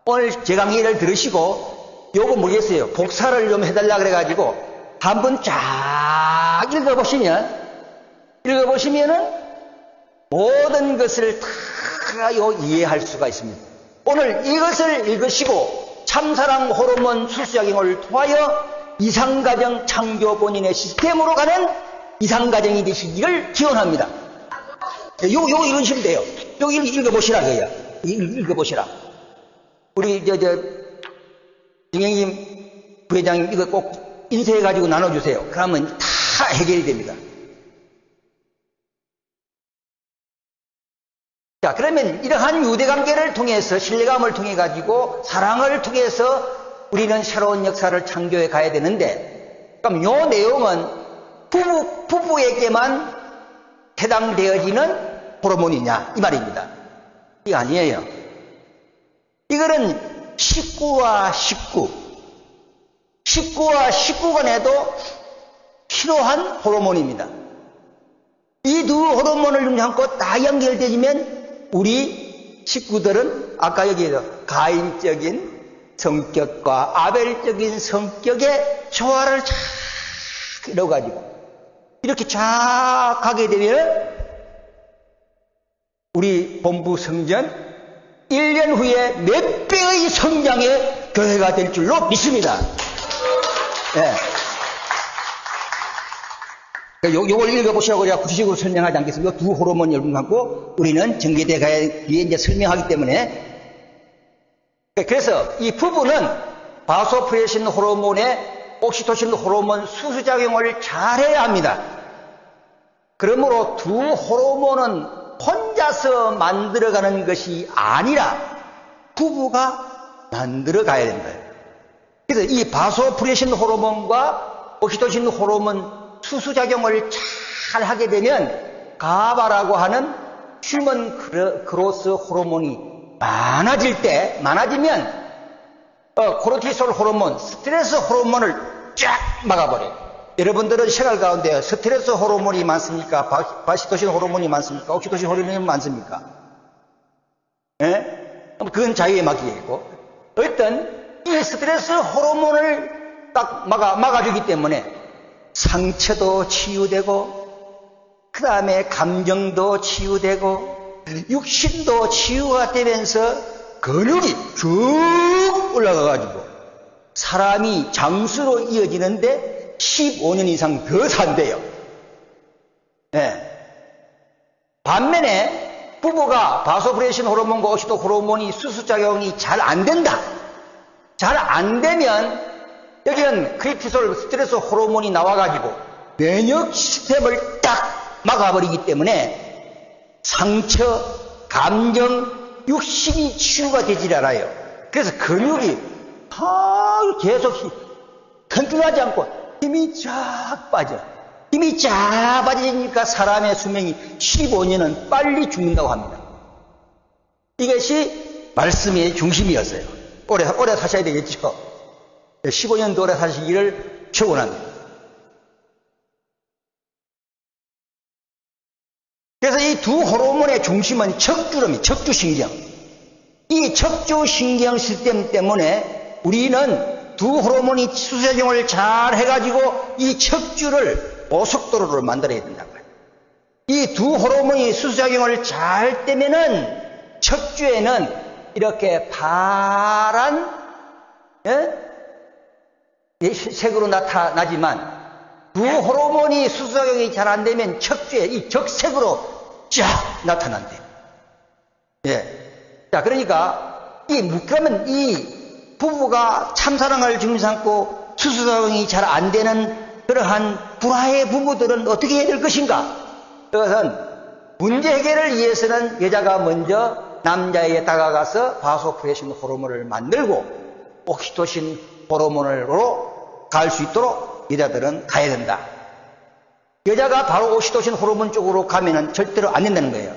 오늘 제 강의를 들으시고 요거 모르겠어요. 복사를 좀 해달라 그래가지고 한번 쫙 읽어보시면은 모든 것을 다 이해할 수가 있습니다. 오늘 이것을 읽으시고 참사랑 호르몬 수수작용을 통하여 이상가정 창조 본인의 시스템으로 가는 이상가정이 되시기를 기원합니다. 요거 읽으시면 돼요. 요거 읽어보시라 그야. 읽어보시라. 우리 정영님 부회장님 이거 꼭 인쇄해가지고 나눠주세요. 그러면 다 해결이 됩니다. 자, 그러면 이러한 유대관계를 통해서 신뢰감을 통해 가지고 사랑을 통해서 우리는 새로운 역사를 창조해 가야 되는데, 그럼 요 내용은 부부에게만 해당되어지는 호르몬이냐 이 말입니다. 이거 아니에요. 이거는 식구와 식구 간에도 필요한 호르몬입니다. 이 두 호르몬을 중심하고 다 연결되면 우리 식구들은 아까 여기에서 가인적인 성격과 아벨적인 성격의 조화를 쫙 이뤄가지고 이렇게 쫙 가게 되면 우리 본부 성전 1년 후에 몇 배의 성장의 교회가 될 줄로 믿습니다. 네. 요걸 읽어보시라고 제가 구체적으로 설명하지 않겠습니다. 두 호르몬 열분하고 우리는 전개돼 가야 뒤에 이제 설명하기 때문에. 그래서 이 부부는 바소프레신 호르몬의 옥시토신 호르몬 수수작용을 잘해야 합니다. 그러므로 두 호르몬은 혼자서 만들어가는 것이 아니라 부부가 만들어가야 된다. 그래서 이 바소프레신 호르몬과 옥시토신 호르몬 수수작용을 잘 하게 되면 가바라고 하는 휴먼 그로스 호르몬이 많아지면 코르티솔 호르몬, 스트레스 호르몬을 쫙 막아버려요. 여러분들은 생활 가운데 스트레스 호르몬이 많습니까? 바시토신 호르몬이 많습니까? 옥시토신 호르몬이 많습니까? 예? 그건 자유에 맡기겠고, 어떤 이 스트레스 호르몬을 딱 막아주기 때문에 상처도 치유되고, 그 다음에 감정도 치유되고, 육신도 치유가 되면서 근육이 쭉 올라가가지고 사람이 장수로 이어지는데 15년 이상 더 산대요. 네. 반면에 부부가 바소프레신 호르몬과 옥시토 호르몬이 수수작용이 잘 안 된다. 잘 안 되면 여기는 크리티솔 스트레스 호르몬이 나와가지고 면역 시스템을 딱 막아버리기 때문에 상처, 감정, 육신이 치유가 되질 않아요. 그래서 근육이 계속 튼튼하지 않고 힘이 쫙 빠져. 힘이 쫙 빠지니까 사람의 수명이 15년은 빨리 죽는다고 합니다. 이것이 말씀의 중심이었어요. 오래 사셔야 되겠죠. 15년도 오래 사시기를 축원합니다. 그래서 이 두 호르몬의 중심은 척추신경. 이 척추신경 시스템 때문에 우리는 두 호르몬이 수수작용을 잘 해가지고 이 척추를 고속도로를 만들어야 된다고요. 이 두 호르몬이 수수작용을 잘 되면은 척추에는 이렇게 파란 색으로 나타나지만 두 호르몬이 수수작용이 잘 안 되면 척추에 이 적색으로 쫙 나타난대요. 예. 자, 그러니까 그러면 이 부부가 참사랑을 중심 삼고 수수작용이 잘 안 되는 그러한 불화의 부부들은 어떻게 해야 될 것인가? 그것은 문제 해결을 위해서는 여자가 먼저 남자에게 다가가서 바소프레신 호르몬을 만들고 옥시토신 호르몬으로 갈 수 있도록 여자들은 가야 된다. 여자가 바로 오시토신 호르몬 쪽으로 가면은 절대로 안 된다는 거예요.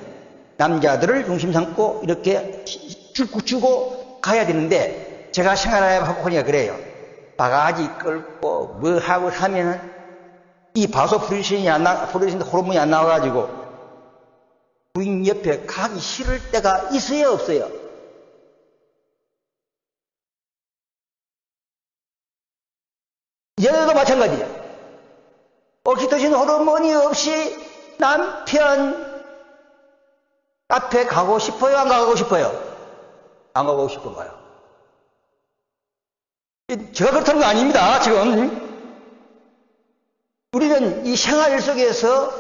남자들을 중심 삼고 이렇게 주고 가야 되는데, 제가 생활해 보니까 그래요. 바가지 끌고 뭐 하고 하면은 이 바소프루신 호르몬이 안 나와가지고 부인 옆에 가기 싫을 때가 있어요, 없어요? 여자도 마찬가지예요. 옥시토신 호르몬이 없이 남편 앞에 가고 싶어요? 안 가고 싶어요? 안 가고 싶어요. 제가 그렇다는 거 아닙니다, 지금. 우리는 이 생활 속에서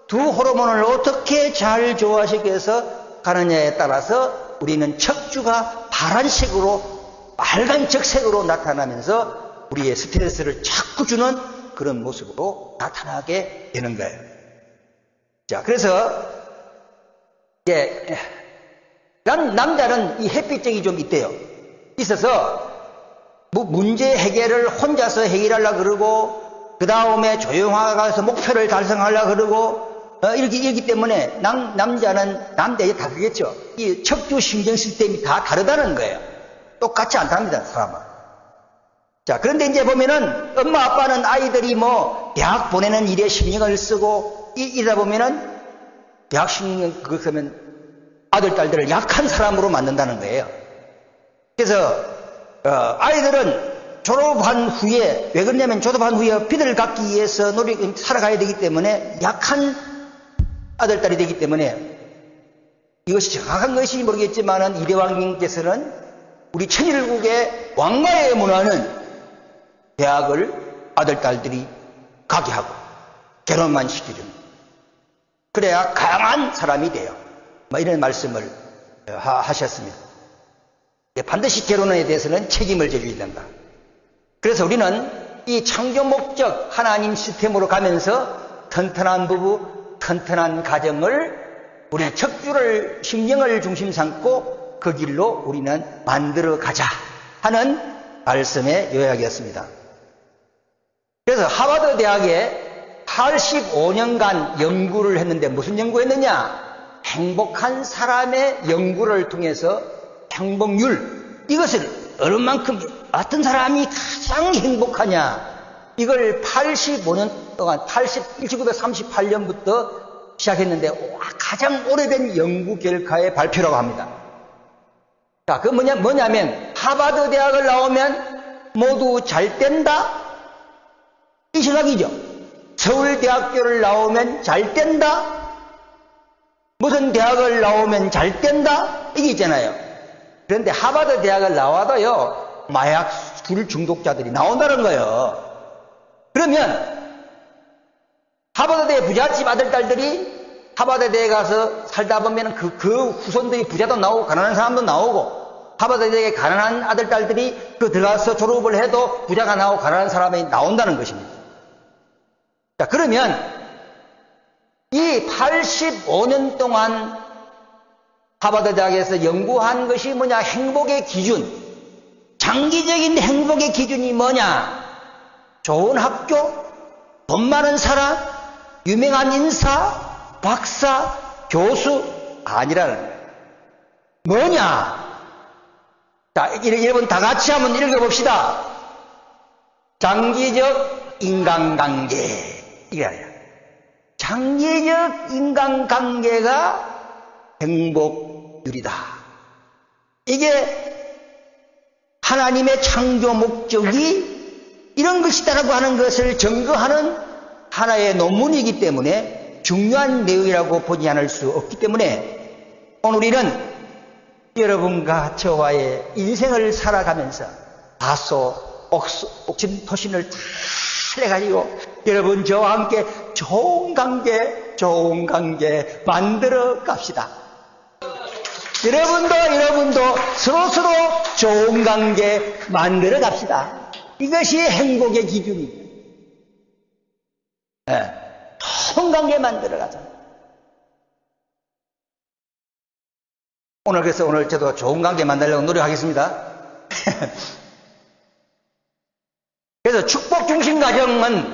두 호르몬을 어떻게 잘 조화시켜서 가느냐에 따라서 우리는 척추가 파란색으로, 빨간색으로 나타나면서 우리의 스트레스를 자꾸 주는 그런 모습으로 나타나게 되는 거예요. 자, 그래서 이제 남자는 이 햇빛적이 좀 있대요. 있어서 뭐 문제 해결을 혼자서 해결하려고 그러고, 그 다음에 조용하가서 목표를 달성하려고 그러고, 이렇기 때문에 남자는 남자에 다 그겠죠. 이 척추 신경 시스템이 다 다르다는 거예요. 똑같지 않답니다, 사람은. 자, 그런데 이제 보면은 엄마 아빠는 아이들이 뭐 대학 보내는 일에 신경을 쓰고 이러다 보면은 대학 신경 그러면 아들 딸들을 약한 사람으로 만든다는 거예요. 그래서 아이들은 졸업한 후에, 왜 그러냐면 졸업한 후에 빚을 갚기 위해서 살아가야 되기 때문에 약한 아들 딸이 되기 때문에, 이것이 정확한 것이 모르겠지만은 이대왕님께서는 우리 천일국의 왕가의 문화는 대학을 아들 딸들이 가게 하고 결혼만 시켜줍니다. 그래야 강한 사람이 돼요. 이런 말씀을 하셨습니다. 반드시 결혼에 대해서는 책임을 져줘야 된다. 그래서 우리는 이 창조 목적 하나님 시스템으로 가면서 튼튼한 부부, 튼튼한 가정을, 우리 척추를, 신경을 중심 삼고 그 길로 우리는 만들어 가자 하는 말씀의 요약이었습니다. 그래서 하버드 대학에 85년간 연구를 했는데 무슨 연구했느냐? 행복한 사람의 연구를 통해서 행복률, 이것을 어느 만큼 어떤 사람이 가장 행복하냐, 이걸 85년 동안 1938년부터 시작했는데 가장 오래된 연구 결과의 발표라고 합니다. 자, 그 뭐냐면 하버드 대학을 나오면 모두 잘 된다, 이 생각이죠. 서울대학교를 나오면 잘 된다, 무슨 대학을 나오면 잘 된다, 이게 있잖아요. 그런데 하버드 대학을 나와도요, 마약 술 중독자들이 나온다는 거예요. 그러면 하버드대 부잣집 아들 딸들이 하버드대에 가서 살다 보면 그 후손들이 부자도 나오고 가난한 사람도 나오고, 하버드대에 가난한 아들 딸들이 들어가서 졸업을 해도 부자가 나오고 가난한 사람이 나온다는 것입니다. 자, 그러면 이 85년 동안 하버드 대학에서 연구한 것이 뭐냐? 행복의 기준. 장기적인 행복의 기준이 뭐냐? 좋은 학교, 돈 많은 사람, 유명한 인사, 박사, 교수 아니라는 거예요. 뭐냐? 자, 여러분 다 같이 한번 읽어봅시다. 장기적 인간관계. 이게 아니야. 장기적 인간관계가 행복률이다. 이게 하나님의 창조 목적이 이런 것이다라고 하는 것을 증거하는 하나의 논문이기 때문에 중요한 내용이라고 보지 않을 수 없기 때문에 오늘 우리는 여러분과 저와의 인생을 살아가면서 옥신토신을 잘 해가지고 여러분 저와 함께 좋은 관계 만들어 갑시다. 여러분도 서로 좋은 관계 만들어 갑시다. 이것이 행복의 기준이에요. 네. 좋은 관계 만들어 가자. 그래서 오늘 저도 좋은 관계 만들려고 노력하겠습니다. 그래서 축복 중심 가정은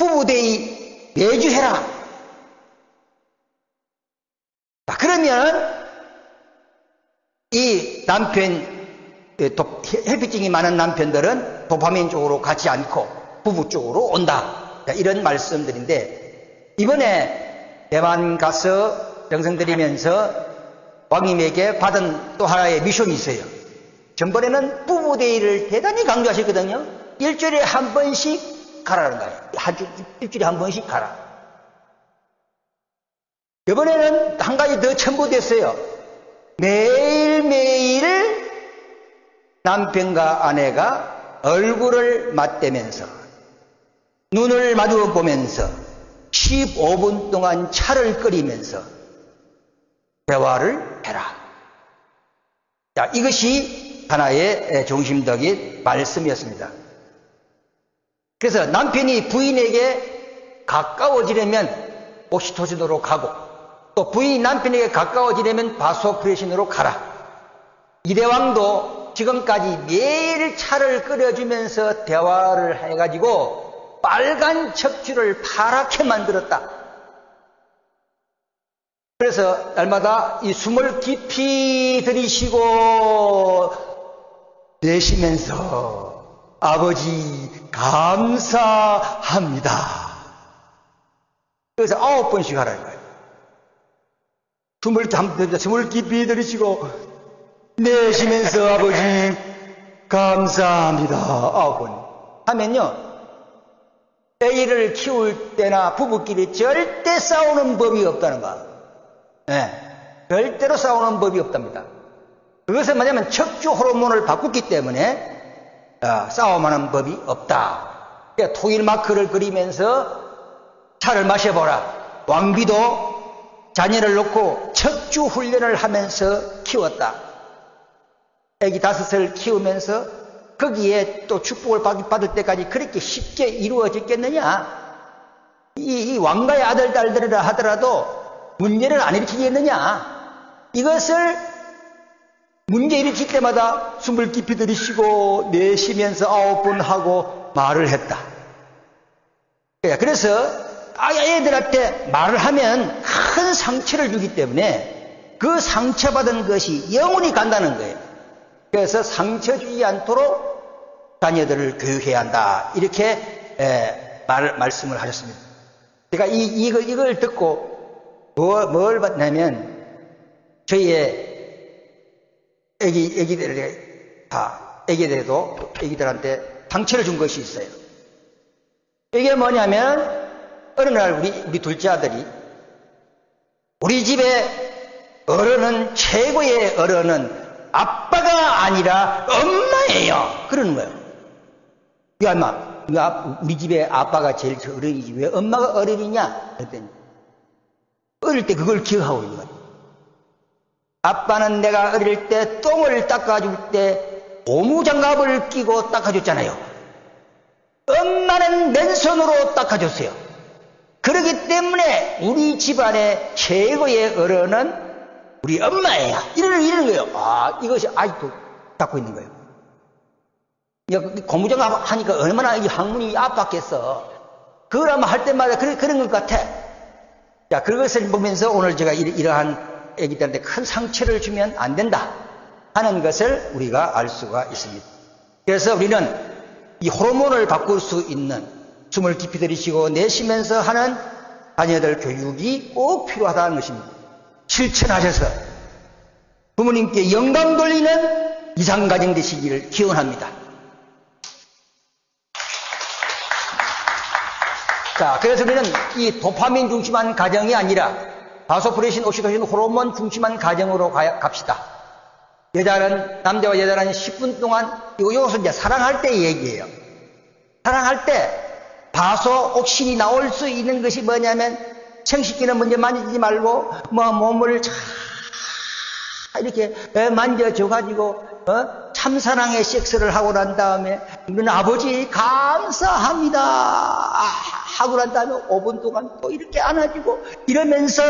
부부데이 매주 해라. 자, 그러면 이 남편, 혈피증이 많은 남편들은 도파민 쪽으로 가지 않고 부부 쪽으로 온다. 자, 이런 말씀들인데, 이번에 대만 가서 정성 드리면서 왕님에게 받은 또 하나의 미션이 있어요. 전번에는 부부데이를 대단히 강조하셨거든요. 일주일에 한 번씩 가라는 거예요. 일주일에 한 번씩 가라. 이번에는 한 가지 더 첨부됐어요. 매일매일 남편과 아내가 얼굴을 맞대면서 눈을 마주 보면서 15분 동안 차를 끓이면서 대화를 해라. 자, 이것이 하나의 중심적인 말씀이었습니다. 그래서 남편이 부인에게 가까워지려면 옥시토신으로 가고, 또 부인이 남편에게 가까워지려면 바소프레신으로 가라. 이대왕도 지금까지 매일 차를 끓여주면서 대화를 해가지고 빨간 척추를 파랗게 만들었다. 그래서 날마다 이 숨을 깊이 들이쉬고 내쉬면서 아버지 감사합니다. 그래서 9번씩 하라는 거예요. 숨을 깊이 들이쉬고 내쉬면서 아버지 감사합니다. 9번 하면요, 애기를 키울 때나 부부끼리 절대 싸우는 법이 없다는 거. 네, 절대로 싸우는 법이 없답니다. 그것은 뭐냐면 척추 호르몬을 바꿨기 때문에 싸움하는 법이 없다. 그러니까 토일 마크를 그리면서 차를 마셔보라. 왕비도 자녀를 놓고 척추 훈련을 하면서 키웠다. 애기 5살 키우면서 거기에 또 축복을 받을 때까지 그렇게 쉽게 이루어졌겠느냐? 이 왕가의 아들, 딸들이라 하더라도 문제를 안 일으키겠느냐? 이것을 문제 일으킬 때마다 숨을 깊이 들이쉬고 내쉬면서 9번 하고 말을 했다. 그래서 애들한테 말을 하면 큰 상처를 주기 때문에 그 상처받은 것이 영원히 간다는 거예요. 그래서 상처 주지 않도록 자녀들을 교육해야 한다. 이렇게 말씀을 하셨습니다. 제가 이걸 듣고 뭘 받냐면, 저희의 애기들한테 상처를 준 것이 있어요. 이게 뭐냐면, 어느 날 우리 둘째 아들이, 우리 집에 어른은, 최고의 어른은 아빠가 아니라 엄마예요. 그러는 거예요. 야, 인마, 우리 집에 아빠가 제일 어른이지 왜 엄마가 어른이냐? 그랬더니 어릴 때 그걸 기억하고 있는 거예요. 아빠는 내가 어릴 때 똥을 닦아줄 때 고무장갑을 끼고 닦아줬잖아요. 엄마는 맨손으로 닦아줬어요. 그렇기 때문에 우리 집안의 최고의 어른은 우리 엄마예요. 이러는 거예요. 이것이 아직도 닦고 있는 거예요. 고무장갑 하니까 얼마나 이 학문이 아팠겠어. 그걸 아마 할 때마다 그런 것 같아. 자, 그것을 보면서 오늘 제가 이러한 애기들한테 큰 상처를 주면 안 된다 하는 것을 우리가 알 수가 있습니다. 그래서 우리는 이 호르몬을 바꿀 수 있는 숨을 깊이 들이쉬고 내쉬면서 하는 자녀들 교육이 꼭 필요하다는 것입니다. 실천하셔서 부모님께 영광 돌리는 이상가정 되시기를 기원합니다. 자, 그래서 우리는 이 도파민 중심한 가정이 아니라 바소프레신, 옥시토신, 호르몬 중심한 가정으로 갑시다. 남자와 여자는 10분 동안, 이것은 이제 사랑할 때 얘기예요. 사랑할 때 바소옥신이 나올 수 있는 것이 뭐냐면, 청식기는 먼저 만지지 말고, 몸을 잘 이렇게 만져줘가지고, 참사랑의 섹스를 하고 난 다음에, 우리는 아버지 감사합니다 하고 난 다음에 5분 동안 또 이렇게 안아주고 이러면서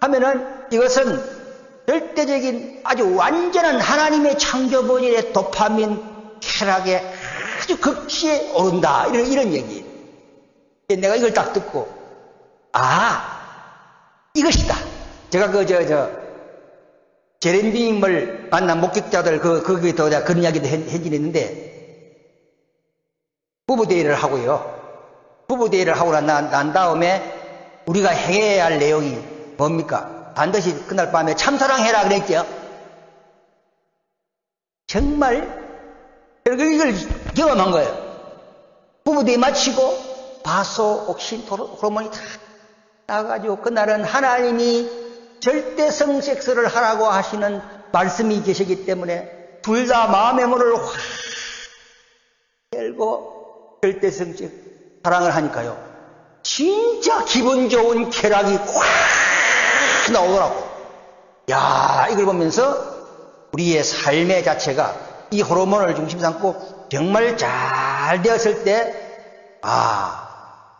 하면은, 이것은 절대적인 아주 완전한 하나님의 창조 본질의 도파민 쾌락에 아주 극치에 오른다. 이런 얘기예요. 내가 이걸 딱 듣고, 이것이다. 제가 제렌디님을 만난 목격자들, 거기에 더 그런 이야기도 해지했는데, 부부대회를 하고요. 부부대회를 하고 난 다음에 우리가 행해야 할 내용이 뭡니까? 반드시 그날 밤에 참사랑해라 그랬죠. 정말 이걸 경험한 거예요. 부부대회 마치고 바소, 옥신, 호르몬이 다 나가가지고 그날은 하나님이 절대성 섹스를 하라고 하시는 말씀이 계시기 때문에 둘 다 마음의 문을 확 열고 절대성 섹스 사랑을 하니까요. 진짜 기분 좋은 쾌락이 확 나오더라고. 야, 이걸 보면서 우리의 삶의 자체가 이 호르몬을 중심 삼고 정말 잘 되었을 때,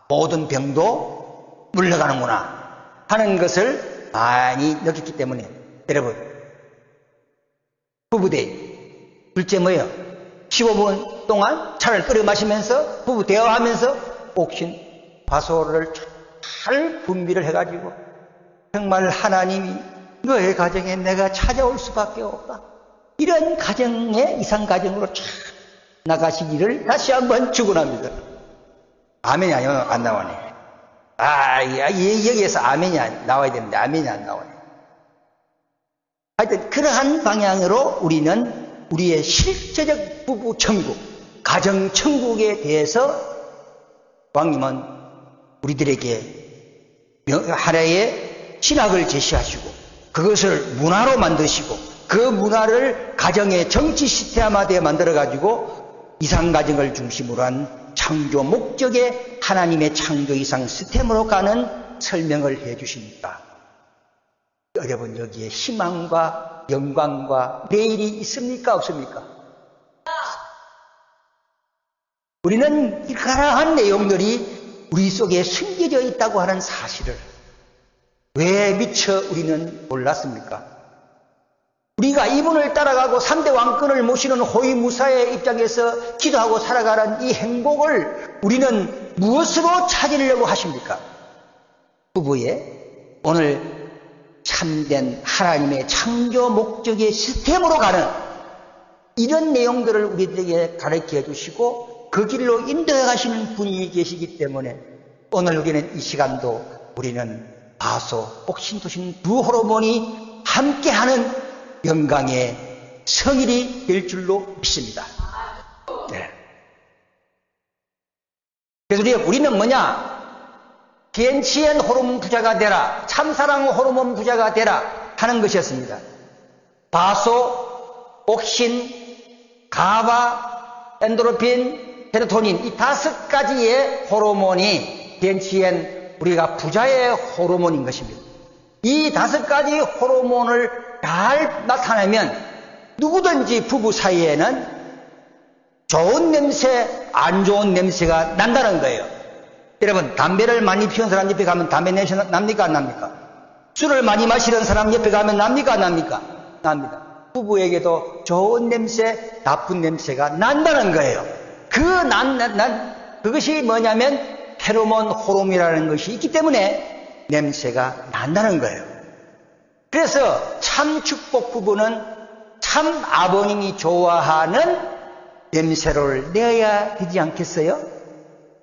모든 병도 물러가는구나 하는 것을 많이 느꼈기 때문에, 여러분, 부부대회, 둘째 뭐예요? 15분 동안 차를 끓여 마시면서 부부 대화하면서 옥신, 바소를 잘 분비를 해가지고 정말 하나님이 너의 가정에 내가 찾아올 수밖에 없다. 이런 가정의 이상가정으로 쫙 나가시기를 다시 한번 축원합니다. 아멘이 안 나오네. 여기에서 아멘이 나와야 되는데 아멘이 안 나오네. 하여튼 그러한 방향으로 우리는 우리의 실제적 부부 천국, 가정 천국에 대해서 왕님은 우리들에게 하나의 신학을 제시하시고 그것을 문화로 만드시고 그 문화를 가정의 정치 시스템화되어 만들어가지고 이상가정을 중심으로 한 창조 목적의 하나님의 창조 이상 시스템으로 가는 설명을 해 주십니다. 여러분, 여기에 희망과 영광과 내일이 있습니까? 없습니까? 우리는 이러한 내용들이 우리 속에 숨겨져 있다고 하는 사실을 왜 미처 우리는 몰랐습니까? 우리가 이분을 따라가고 3대 왕권을 모시는 호위무사의 입장에서 기도하고 살아가는 이 행복을 우리는 무엇으로 찾으려고 하십니까? 부부의 오늘 참된 하나님의 창조 목적의 시스템으로 가는 이런 내용들을 우리들에게 가르쳐 주시고 그 길로 인도해 가시는 분이 계시기 때문에 오늘 우리는 이 시간도 우리는 바소, 옥신토신 두 호르몬이 함께하는 영광의 성일이 될 줄로 믿습니다. 네. 그래서 우리는 뭐냐? DNCN 호르몬 부자가 되라, 참사랑 호르몬 부자가 되라 하는 것이었습니다. 바소, 옥신, 가바, 엔도르핀, 세로토닌 이 5가지의 호르몬이 DNCN 우리가 부자의 호르몬인 것입니다. 이 5가지 호르몬을 잘 나타내면 누구든지 부부 사이에는 좋은 냄새, 안 좋은 냄새가 난다는 거예요. 여러분, 담배를 많이 피운 사람 옆에 가면 담배 냄새 납니까? 안 납니까? 술을 많이 마시는 사람 옆에 가면 납니까? 안 납니까? 납니다. 부부에게도 좋은 냄새, 나쁜 냄새가 난다는 거예요. 그것이 뭐냐면 페로몬 호르몬이라는 것이 있기 때문에 냄새가 난다는 거예요. 그래서 참 축복 부부는 참 아버님이 좋아하는 냄새를 내야 되지 않겠어요?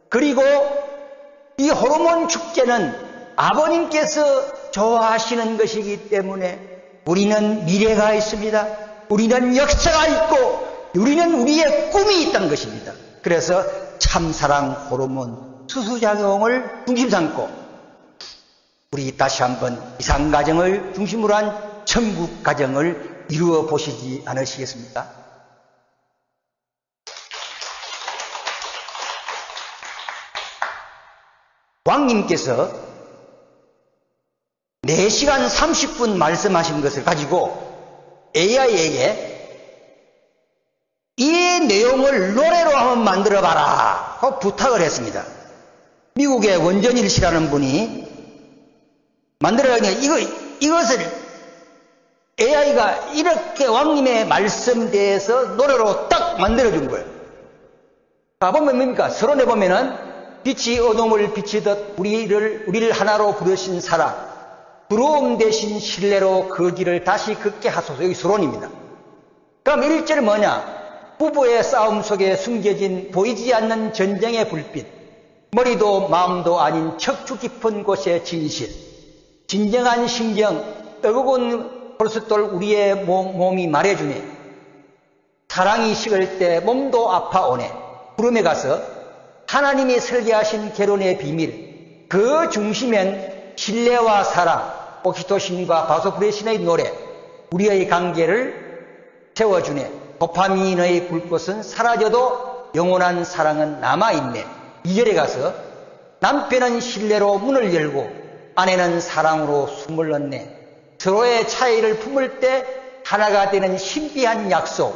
그리고 이 호르몬 축제는 아버님께서 좋아하시는 것이기 때문에 우리는 미래가 있습니다. 우리는 역사가 있고 우리는 우리의 꿈이 있다는 것입니다. 그래서 참사랑 호르몬 수수작용을 중심 삼고 우리 다시 한번 이상가정을 중심으로 한 천국가정을 이루어 보시지 않으시겠습니까? 왕님께서 4시간 30분 말씀하신 것을 가지고 AI에게 이 내용을 노래로 한번 만들어봐라 하고 부탁을 했습니다. 미국의 원전일 씨라는 분이 만들어가니까 이것을 AI가 이렇게 왕님의 말씀 대해서 노래로 딱 만들어준 거예요. 가보면 뭡니까? 서론에 보면은 빛이 어둠을 비치듯 우리를 하나로 부르신 사랑, 부러움 대신 신뢰로 그 길을 다시 걷게 하소서. 여기 서론입니다. 그럼 1절 뭐냐? 부부의 싸움 속에 숨겨진 보이지 않는 전쟁의 불빛, 머리도 마음도 아닌 척추 깊은 곳의 진실, 진정한 신경, 뜨거운 버섯돌 우리의 몸이 말해주네. 사랑이 식을 때 몸도 아파오네. 부름에 가서 하나님이 설계하신 결혼의 비밀, 그 중심엔 신뢰와 사랑, 오키토신과 바소프레신의 노래, 우리의 관계를 세워주네. 도파민의 불꽃은 사라져도 영원한 사랑은 남아있네. 2절에 가서 남편은 신뢰로 문을 열고 아내는 사랑으로 숨을 넣네. 서로의 차이를 품을 때 하나가 되는 신비한 약속,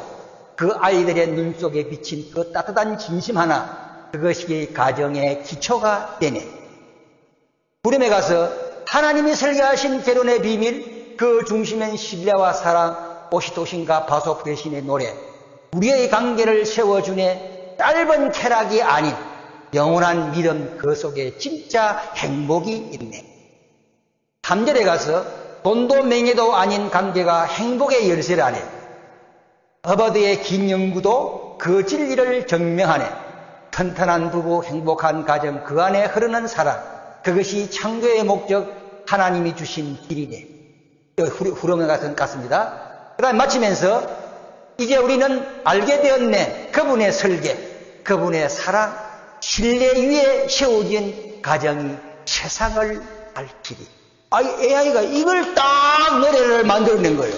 그 아이들의 눈 속에 비친 그 따뜻한 진심 하나, 그것이 가정의 기초가 되네. 부름에 가서 하나님이 설계하신 결혼의 비밀, 그 중심엔 신뢰와 사랑, 오시도신과 바소프레신의 노래, 우리의 관계를 세워주네. 짧은 쾌락이 아닌 영원한 믿음, 그 속에 진짜 행복이 있네. 3절에 가서 돈도 명예도 아닌 관계가 행복의 열쇠라네. 허버드의 긴 연구도 그 진리를 증명하네. 튼튼한 부부, 행복한 가정, 그 안에 흐르는 사랑, 그것이 창조의 목적, 하나님이 주신 길이네. 후렴에 같습니다. 그 다음에 마치면서 이제 우리는 알게 되었네. 그분의 설계, 그분의 사랑, 신뢰 위에 세워진 가정이 세상을 알 길이. AI가 이걸 딱 노래를 만들어낸 거예요.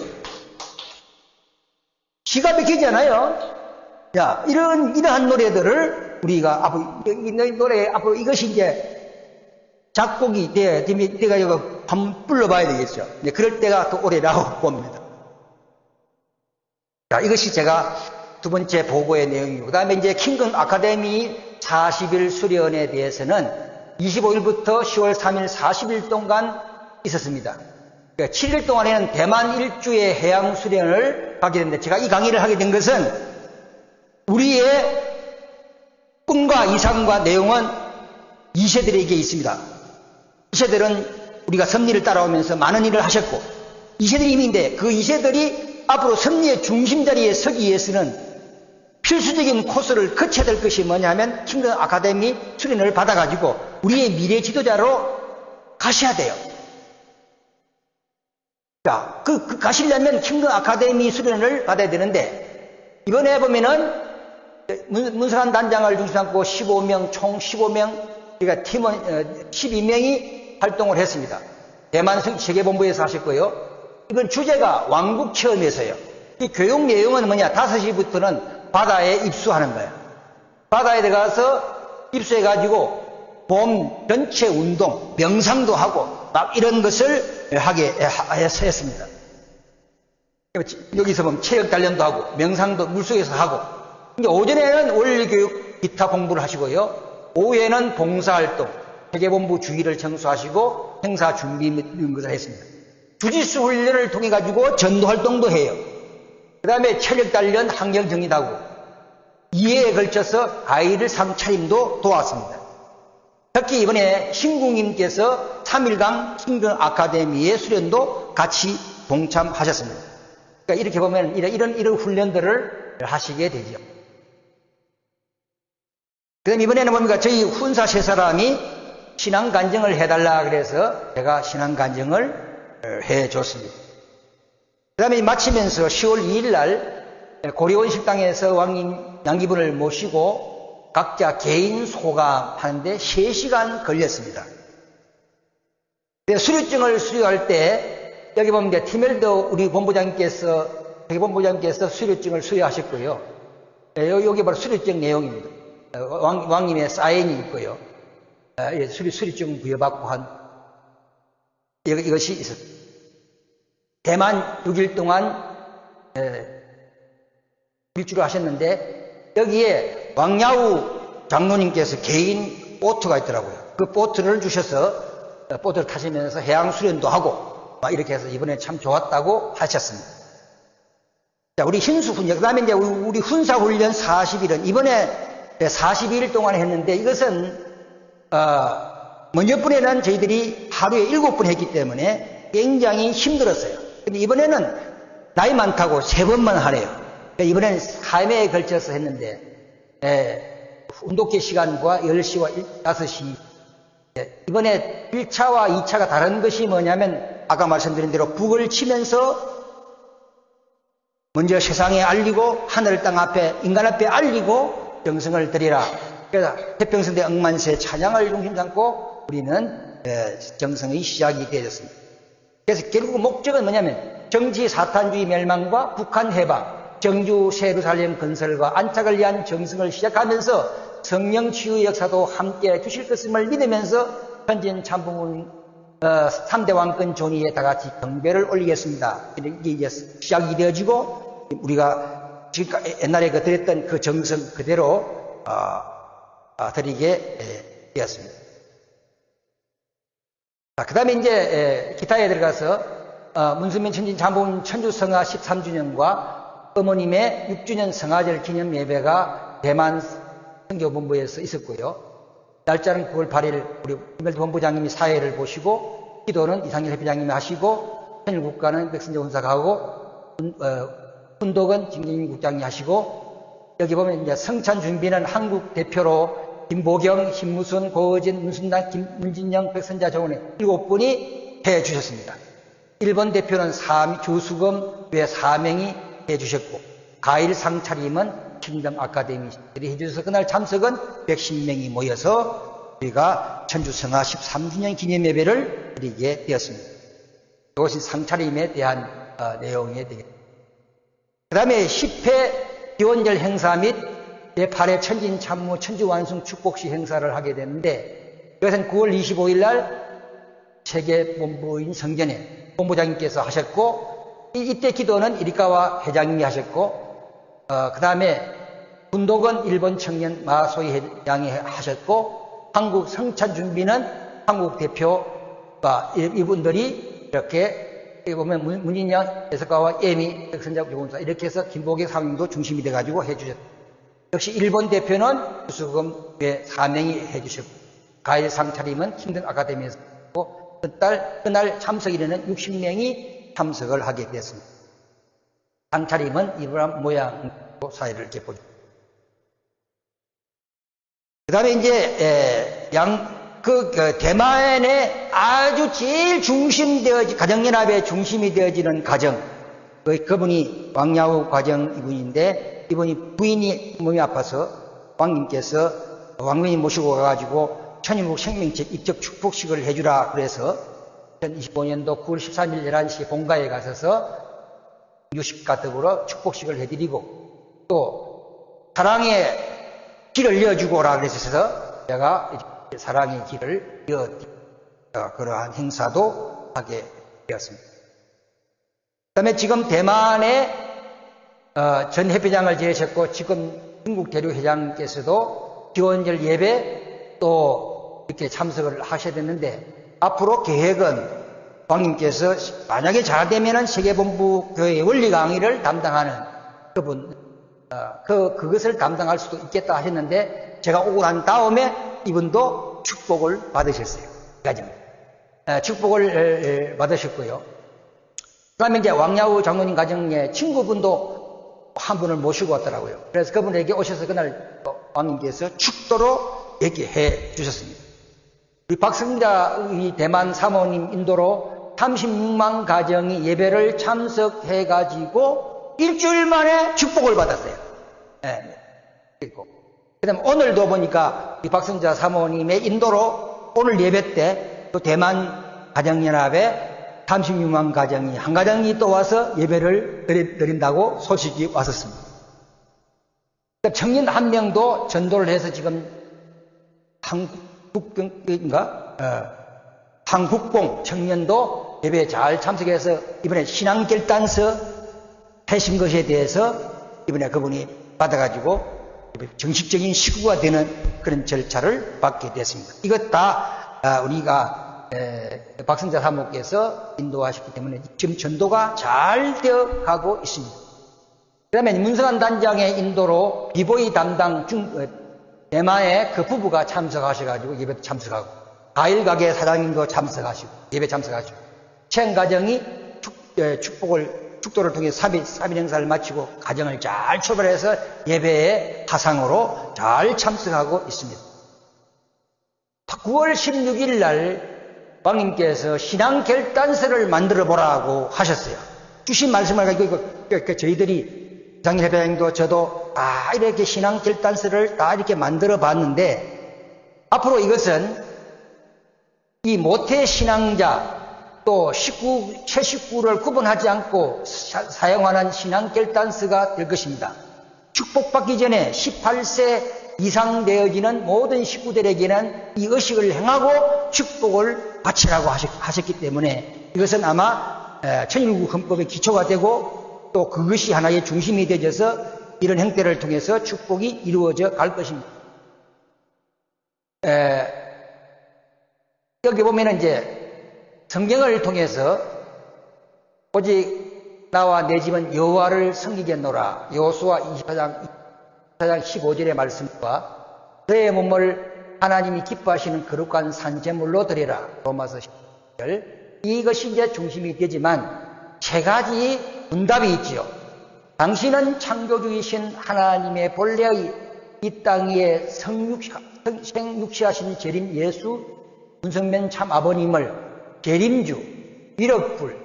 기가 막히잖아요. 야, 이러한 노래들을 우리가 이 노래 앞으로 이것이 이제 작곡이 내가 이거 한번 불러봐야 되겠죠. 그럴 때가 또 오래라고 봅니다. 자, 이것이 제가 두 번째 보고의 내용이고, 그 다음에 이제 킹건 아카데미 40일 수련에 대해서는 25일부터 10월 3일 40일 동안 있었습니다. 그러니까 7일 동안에는 대만 일주의 해양 수련을 하게 됐는데, 제가 이 강의를 하게 된 것은 우리의 꿈과 이상과 내용은 2세들에게 있습니다. 2세들은 우리가 섭리를 따라오면서 많은 일을 하셨고, 2세들이 이미인데 그 2세들이 앞으로 섭리의 중심 자리에 서기 위해서는 필수적인 코스를 거쳐야 될 것이 뭐냐면 킹건 아카데미 수련을 받아가지고 우리의 미래 지도자로 가셔야 돼요. 자, 가시려면 킹건 아카데미 수련을 받아야 되는데, 이번에 보면은 문서관 단장을 중심 삼고 15명, 총 15명, 그러니까 팀원 12명이 활동을 했습니다. 대만 세계본부에서 하셨고요. 이번 주제가 왕국 체험에서요. 이 교육 내용은 뭐냐? 5시부터는 바다에 입수하는 거예요. 바다에 들어가서 입수해가지고 봄 전체 운동, 명상도 하고 막 이런 것을 하게 했습니다. 여기서 보면 체력 단련도 하고 명상도 물속에서 하고, 이제 오전에는 원리교육 기타 공부를 하시고요. 오후에는 봉사활동, 세계본부 주위를 청소하시고 행사 준비 이런 것을 했습니다. 주짓수 훈련을 통해 가지고 전도 활동도 해요. 그 다음에 체력 단련, 환경 정리도 하고 2회에 걸쳐서 아이들 상차림도 도왔습니다. 특히 이번에 신국님께서 3일간 킹건 아카데미의 수련도 같이 동참하셨습니다. 그러니까 이렇게 보면 이런 훈련들을 하시게 되죠. 그 다음 이번에는 뭡니까? 저희 훈사 세 사람이 신앙간증을 해달라 그래서 제가 신앙간증을 해줬습니다. 그 다음에 마치면서 10월 2일 날 고려원 식당에서 왕님 양기분을 모시고 각자 개인 소감하는데 3시간 걸렸습니다. 수료증을 수료할 때 여기 보면 이제 티멜더 우리 본부장님께서 수료증을 수료하셨고요. 여기 바로 수료증 내용입니다. 왕님의 사인이 있고요. 수료증 부여받고 한 이것이 있었습니다. 대만 6일 동안 일주를 하셨는데 여기에 왕야우 장로님께서 개인 보트가 있더라고요. 그 보트를 주셔서 보트를 타시면서 해양 수련도 하고 막 이렇게 해서 이번에 참 좋았다고 하셨습니다. 자, 우리 흰수훈련, 그 다음에 이제 우리 훈사훈련 40일은 이번에 42일 동안 했는데 이것은 먼저 번에는 저희들이 하루에 7번 했기 때문에 굉장히 힘들었어요. 근데 이번에는 나이 많다고 3번만 하네요. 이번에는 3회에 걸쳐서 했는데, 운동회 시간과 10시와 5시. 이번에 1차와 2차가 다른 것이 뭐냐면, 아까 말씀드린 대로 북을 치면서 먼저 세상에 알리고, 하늘 땅 앞에, 인간 앞에 알리고, 정성을 드리라. 그래서 태평성대 억만세 찬양을 중심 삼고 우리는 정성의 시작이 되었습니다. 그래서 결국 목적은 뭐냐면 정치 사탄주의 멸망과 북한 해방, 정주 예루살렘 건설과 안착을 위한 정성을 시작하면서 성령 치유의 역사도 함께 주실 것임을 믿으면서 현진 참부문 3대 왕권 존위에 다 같이 경배를 올리겠습니다. 이게 이제 시작이 되어지고 우리가 지금 옛날에 드렸던 그 정성 그대로 드리게 되었습니다. 그 다음에 이제 기타에 들어가서 문수민 천진 참부문 천주성화 13주년과 어머님의 6주년 성화절 기념 예배가 대만 선교본부에서 있었고요. 날짜는 9월 8일 우리 김mel도 본부장님이 사회를 보시고 기도는 이상일 회장님이 하시고 천일국가는 백선재 원사가 하고 훈독은 김경민 국장이 하시고 여기 보면 이제 성찬 준비는 한국 대표로 김보경, 신무순, 고어진, 문순남, 문진영, 백선자 정원의 7분이 해 주셨습니다. 일본 대표는 조수금 외 4명이 해 주셨고 가일 상차림은 킹덤 아카데미들이 해 주셔서 그날 참석은 110명이 모여서 우리가 천주성화 13주년 기념 예배를 드리게 되었습니다. 이것이 상차림에 대한 내용이 되겠습니다. 그 다음에 10회 기원절 행사 및 제8회 천진 참모 천주완승 축복식 행사를 하게 되는데 이것은 9월 25일 날 세계본부인 성전에 본부장님께서 하셨고 이때 기도는 이리카와 회장님이 하셨고 그 다음에 분독은 일본 청년 마소희 회장이 하셨고 한국 성찬 준비는 한국 대표가 이분들이 이렇게 보면 문인영 해석가와 예미 백선자 교본사 이렇게 해서 김보경 상임도 중심이 돼가지고 해주셨고 역시 일본 대표는 수수금의 4명이 해주셨고 가일 상차림은 킹덤 아카데미에서 했고 그날 참석일에는 60명이 참석을 하게 됐습니다. 상차림은 이러한 모양으로 사회를 이렇게 보죠. 그 다음에 이제 대만의 아주 제일 가정연합의 중심이 되어지는 가정, 그분이 왕야후 가정 이분인데, 이분이 부인이 몸이 아파서 왕님께서 왕님이 모시고 가가지고 천일국 생명책 입적 축복식을 해주라 그래서 2025년도 9월 13일 11시 본가에 가셔서 유식가득으로 축복식을 해드리고 또 사랑의 길을 이어주고 오라 그래서 제가 사랑의 길을 그러한 행사도 하게 되었습니다. 그 다음에 지금 대만의 전 회장을 지내셨고 지금 중국 대륙회장께서도 기원절 예배 또 이렇게 참석을 하셔야 되는데 앞으로 계획은 왕님께서 만약에 잘 되면은 세계본부 교회의 원리 강의를 담당하는 그분 그것을 담당할 수도 있겠다 하셨는데 제가 오고 난 다음에 이분도 축복을 받으셨어요. 축복을 받으셨고요. 그 다음에 이제 왕야후 장로님 가정의 친구분도 한 분을 모시고 왔더라고요. 그래서 그분에게 오셔서 그날 왕님께서 축도로 얘기해 주셨습니다. 우리 박승자 대만 사모님 인도로 36만 가정이 예배를 참석해가지고 일주일 만에 축복을 받았어요. 그리고 그 다음에 오늘도 보니까 이 박승자 사모님의 인도로 오늘 예배 때 또 대만 가정연합에 36만 가정이 한 가정이 또 와서 예배를 드린다고 소식이 왔었습니다. 청년 한 명도 전도를 해서 지금 한국공 청년도 예배에 잘 참석해서 이번에 신앙결단서 하신 것에 대해서 이번에 그분이 받아가지고 정식적인 식구가 되는 그런 절차를 받게 됐습니다. 이것 다 우리가 박승자 사모께서 인도하셨기 때문에 지금 전도가 잘 되어 가고 있습니다. 그 다음에 문성한 단장의 인도로 비보이 담당 대마에 그 부부가 참석하셔가지고 예배도 참석하고, 과일가게 사장님도 참석하시고, 예배 참석하시고, 체험가정이 축도를 통해 3일 행사를 마치고 가정을 잘 출발해서 예배의 화상으로 잘 참석하고 있습니다. 9월 16일 날 왕님께서 신앙결단서를 만들어 보라고 하셨어요. 주신 말씀을 가지고 저희들이 이상일 회장님도 저도 이렇게 신앙결단서를 다 이렇게 만들어 봤는데, 앞으로 이것은 이 모태신앙자 또 최식구를 구분하지 않고 사용하는 신앙결단서가 될 것입니다. 축복받기 전에 18세 이상 되어지는 모든 식구들에게는 이 의식을 행하고 축복을 바치라고 하셨기 때문에 이것은 아마 천일국 헌법의 기초가 되고 또 그것이 하나의 중심이 되어져서 이런 행태를 통해서 축복이 이루어져 갈 것입니다. 여기 보면은 이제 성경을 통해서 오직 나와 내 집은 여호와를 섬기겠노라, 여호수아 24장 15절의 말씀과 그의 몸을 하나님이 기뻐하시는 거룩한 산제물로 드리라, 로마서 10절. 이것이 이제 중심이 되지만 세 가지 응답이 있지요. 당신은 창조주이신 하나님의 본래의 이 땅 위에 생육시하신 재림 예수 문성면 참 아버님을 재림주, 위력불,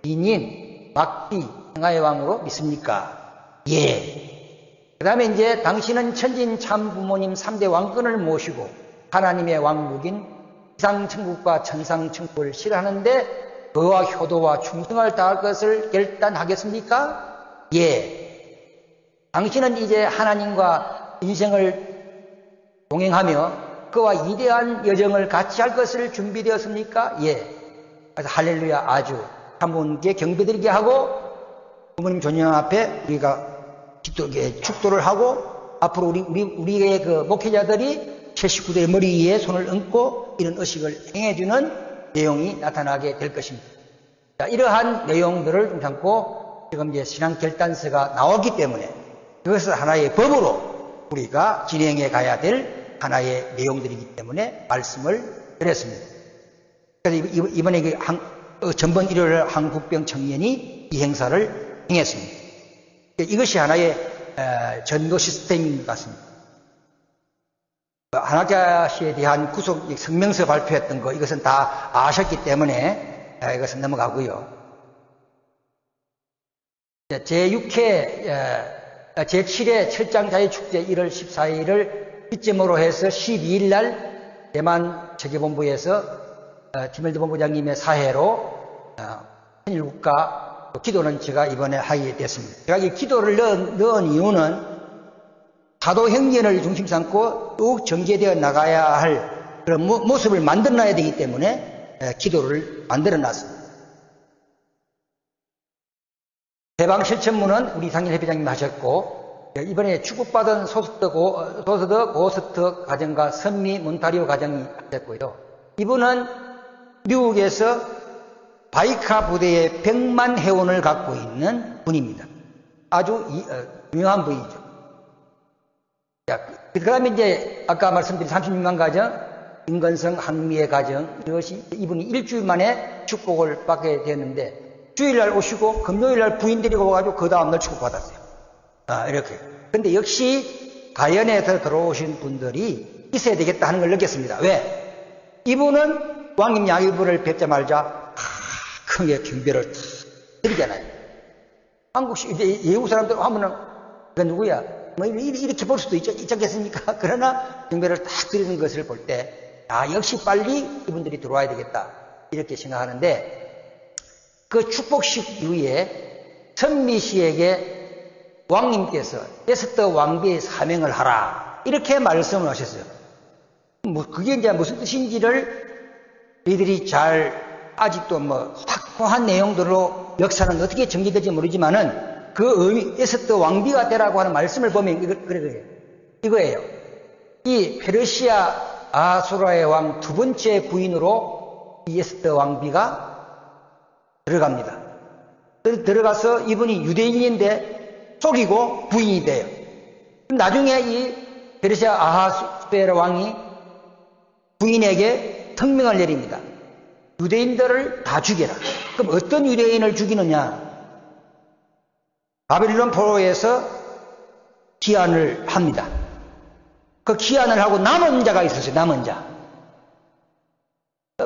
인인, 막비, 평화의 왕으로 믿습니까? 예. 그 다음에 이제 당신은 천진 참 부모님 3대 왕권을 모시고 하나님의 왕국인 지상천국과 천상천국을 실하는데 그와 효도와 충성을 다할 것을 결단하겠습니까? 예. 당신은 이제 하나님과 인생을 동행하며 그와 이대한 여정을 같이 할 것을 준비되었습니까? 예. 그래서 할렐루야, 아주 한분께 경배드리게 하고 부모님 존영 앞에 우리가 축도를 하고 앞으로 우리의 그 목회자들이 제 식구들의 머리 위에 손을 얹고 이런 의식을 행해주는 내용이 나타나게 될 것입니다. 자, 이러한 내용들을 좀 담고 지금 이제 신앙결단서가 나오기 때문에 그것을 하나의 법으로 우리가 진행해 가야 될 하나의 내용들이기 때문에 말씀을 드렸습니다. 그래서 이번에 전번 일요일 한국병 청년이 이 행사를 행했습니다. 이것이 하나의 전도 시스템인 것 같습니다. 한학자씨에 대한 구속 성명서 발표했던 거 이것은 다 아셨기 때문에 이것은 넘어가고요. 제6회 제7회 철장자유축제 1월 14일을 기점으로 해서 12일 날 대만 재계본부에서 김일도 본부장님의 사회로 천일국가 기도는 제가 이번에 하게 됐습니다. 제가 이 기도를 넣은 이유는 사도행전을 중심 삼고 쭉 전개되어 나가야 할 그런 모습을 만들어놔야 되기 때문에 기도를 만들어놨습니다. 대방실천문은 우리 이상일 회장님 하셨고, 이번에 축복받은 소스더 고스트 가정과 선미 몬타리오 가정이 하셨고요. 이분은 미국에서 바이카 부대의 100만 회원을 갖고 있는 분입니다. 아주 유명한 분이죠. 그 다음에 이제 아까 말씀드린 36만 가정, 임건성 항미의 가정, 이것이 이분이 일주일 만에 축복을 받게 됐는데 주일날 오시고 금요일날 부인 데리고 와가지고 그 다음날 축복받았어요. 이렇게. 근데 역시 가연에서 들어오신 분들이 있어야 되겠다 하는 걸 느꼈습니다. 왜? 이분은 왕님 양일부를 뵙자마자 크게 경배를 드리잖아요. 한국식 외국 사람들 하면은 그 누구야? 뭐 이렇게 볼 수도 있지 않겠습니까? 그러나 경배를 딱 드리는 것을 볼 때 역시 빨리 이분들이 들어와야 되겠다 이렇게 생각하는데, 그 축복식 이후에 선미 씨에게 왕님께서 에스더 왕비의 사명을 하라 이렇게 말씀을 하셨어요. 그게 이제 무슨 뜻인지를 저희들이 잘 아직도 확고한 내용들로 역사는 어떻게 전개될지 모르지만은 그 의미, 에스더 왕비가 되라고 하는 말씀을 보면 이거예요. 이 페르시아 아수라의 왕 두 번째 부인으로 이 에스더 왕비가 들어갑니다. 들어가서 이분이 유대인인데 속이고 부인이 돼요. 나중에 이 페르시아 아하수에로 왕이 부인에게 특명을 내립니다. 유대인들을 다 죽여라. 그럼 어떤 유대인을 죽이느냐? 바벨론 포로에서 기한을 합니다. 그 기한을 하고 남은 자가 있었어요. 남은 자.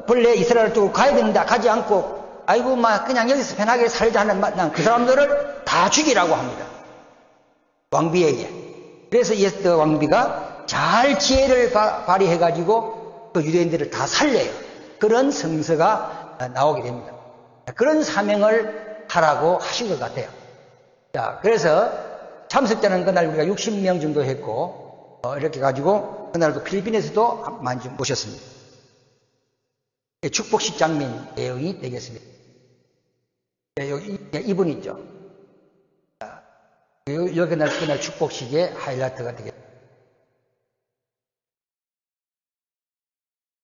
본래 이스라엘 쪽으로 가야 되는데 가지 않고 아이고 막 그냥 여기서 편하게 살자 하는 그 사람들을 다 죽이라고 합니다. 왕비에게. 그래서 예스 왕비가 잘 지혜를 발휘해가지고 그 유대인들을 다 살려요. 그런 성서가 나오게 됩니다. 그런 사명을 하라고 하신 것 같아요. 자, 그래서 참석자는 그날 우리가 60명 정도 했고, 이렇게 가지고 그날도 필리핀에서도 많이 좀 모셨습니다. 축복식 장면 내용이 되겠습니다. 여기 이분 있죠. 여기 그날 축복식의 하이라이트가 되겠습니다.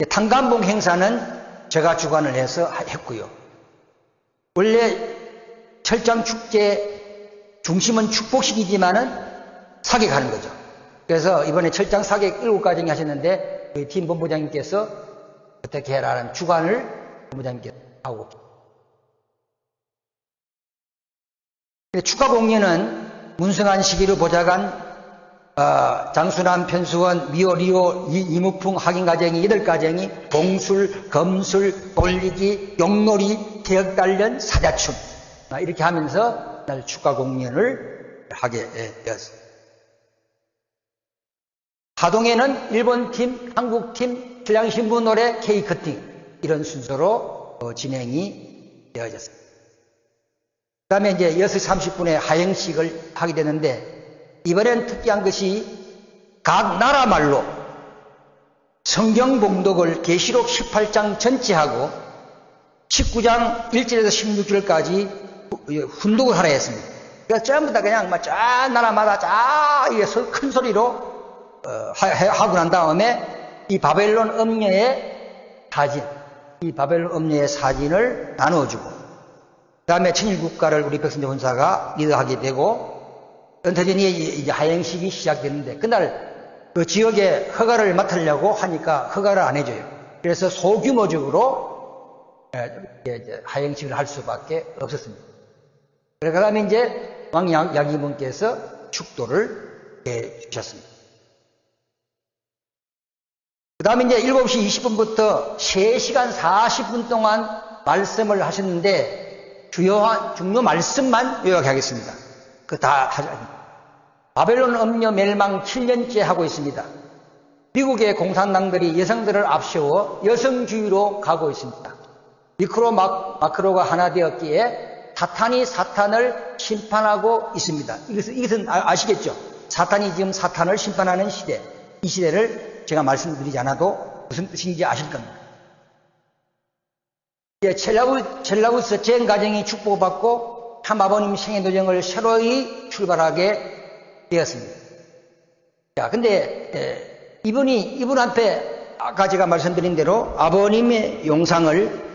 탄감봉 행사는 제가 주관을 해서 했고요. 원래 철장 축제 중심은 축복식이지만은 사격하는 거죠. 그래서 이번에 철장 사격 7가정이 하셨는데 저희 팀 본부장님께서 어떻게 해라는 주관을 본부장님께서 하고 추가 공연은 문성한 시기로 보좌관 장순환, 편수원, 미호, 리호, 이무풍, 확인가정이 8가정이 봉술, 검술, 돌리기, 용놀이, 개혁단련, 사자춤 이렇게 하면서 축가 공연을 하게 되었습니다. 하동에는 일본팀, 한국팀, 신랑신부 노래, 케이크 커팅 이런 순서로 진행이 되어졌습니다. 그 다음에 이제 6시 30분에 하영식을 하게 되는데 이번엔 특이한 것이 각 나라 말로 성경 봉독을 계시록 18장 전체하고 19장 1절에서 16절까지 훈독을 하라 했습니다. 그러니까 전부 다 그냥 쫙 나라마다 큰 소리로 하고 난 다음에 이 바벨론 음녀의 사진, 이 바벨론 음녀의 사진을 나누어주고 그 다음에 천일국가를 우리 백선재 본사가 리더하게 되고 은퇴전이 이제 하행식이 시작됐는데 그날 그 지역에 허가를 맡으려고 하니까 허가를 안 해줘요. 그래서 소규모적으로 하행식을 할 수밖에 없었습니다. 그 다음에 이제 왕 야기문께서 축도를 해 주셨습니다. 그 다음에 이제 7시 20분부터 3시간 40분 동안 말씀을 하셨는데 중요 말씀만 요약하겠습니다. 바벨론 음녀 멸망 7년째 하고 있습니다. 미국의 공산당들이 여성들을 앞세워 여성주의로 가고 있습니다. 미크로 마크로가 하나 되었기에 사탄이 사탄을 심판하고 있습니다. 이것은 아시겠죠? 사탄이 지금 사탄을 심판하는 시대. 이 시대를 제가 말씀드리지 않아도 무슨 뜻인지 아실 겁니다. 첼라우스 전 가정이 축복받고 참 아버님 생애 도정을 새로이 출발하게 되었습니다. 자, 근데 이분한테 아까 제가 말씀드린 대로 아버님의 영상을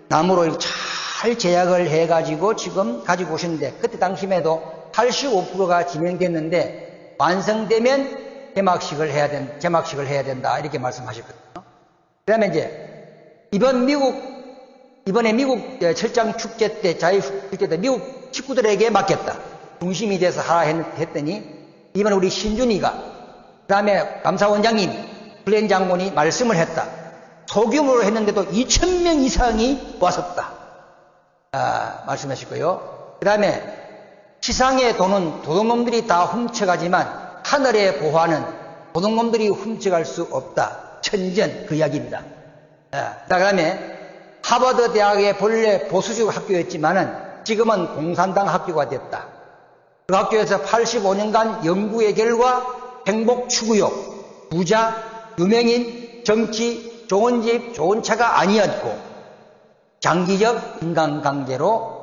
나무로 잘 제약을 해가지고 지금 가지고 오셨는데 그때 당시에도 85%가 진행됐는데 완성되면 개막식을 해야 된다 이렇게 말씀하셨거든요. 그 다음에 이제 이번에 미국 철장 축제 때 자유축제 때 미국 식구들에게 맡겼다. 중심이 돼서 하라 했더니 이번에 우리 신준이가 그 다음에 감사원장님이 플랜 장군이 말씀을 했다. 소규모로 했는데도 2,000명 이상이 왔었다. 말씀하시고요. 그 다음에 지상의 돈은 도둑놈들이 다 훔쳐가지만 하늘의 보화는 도둑놈들이 훔쳐갈 수 없다. 천전 그 이야기입니다. 그 다음에 하버드 대학의 본래 보수적 학교였지만은 지금은 공산당 학교가 됐다. 그 학교에서 85년간 연구의 결과 행복 추구욕, 부자, 유명인, 정치, 좋은 집, 좋은 차가 아니었고 장기적 인간관계로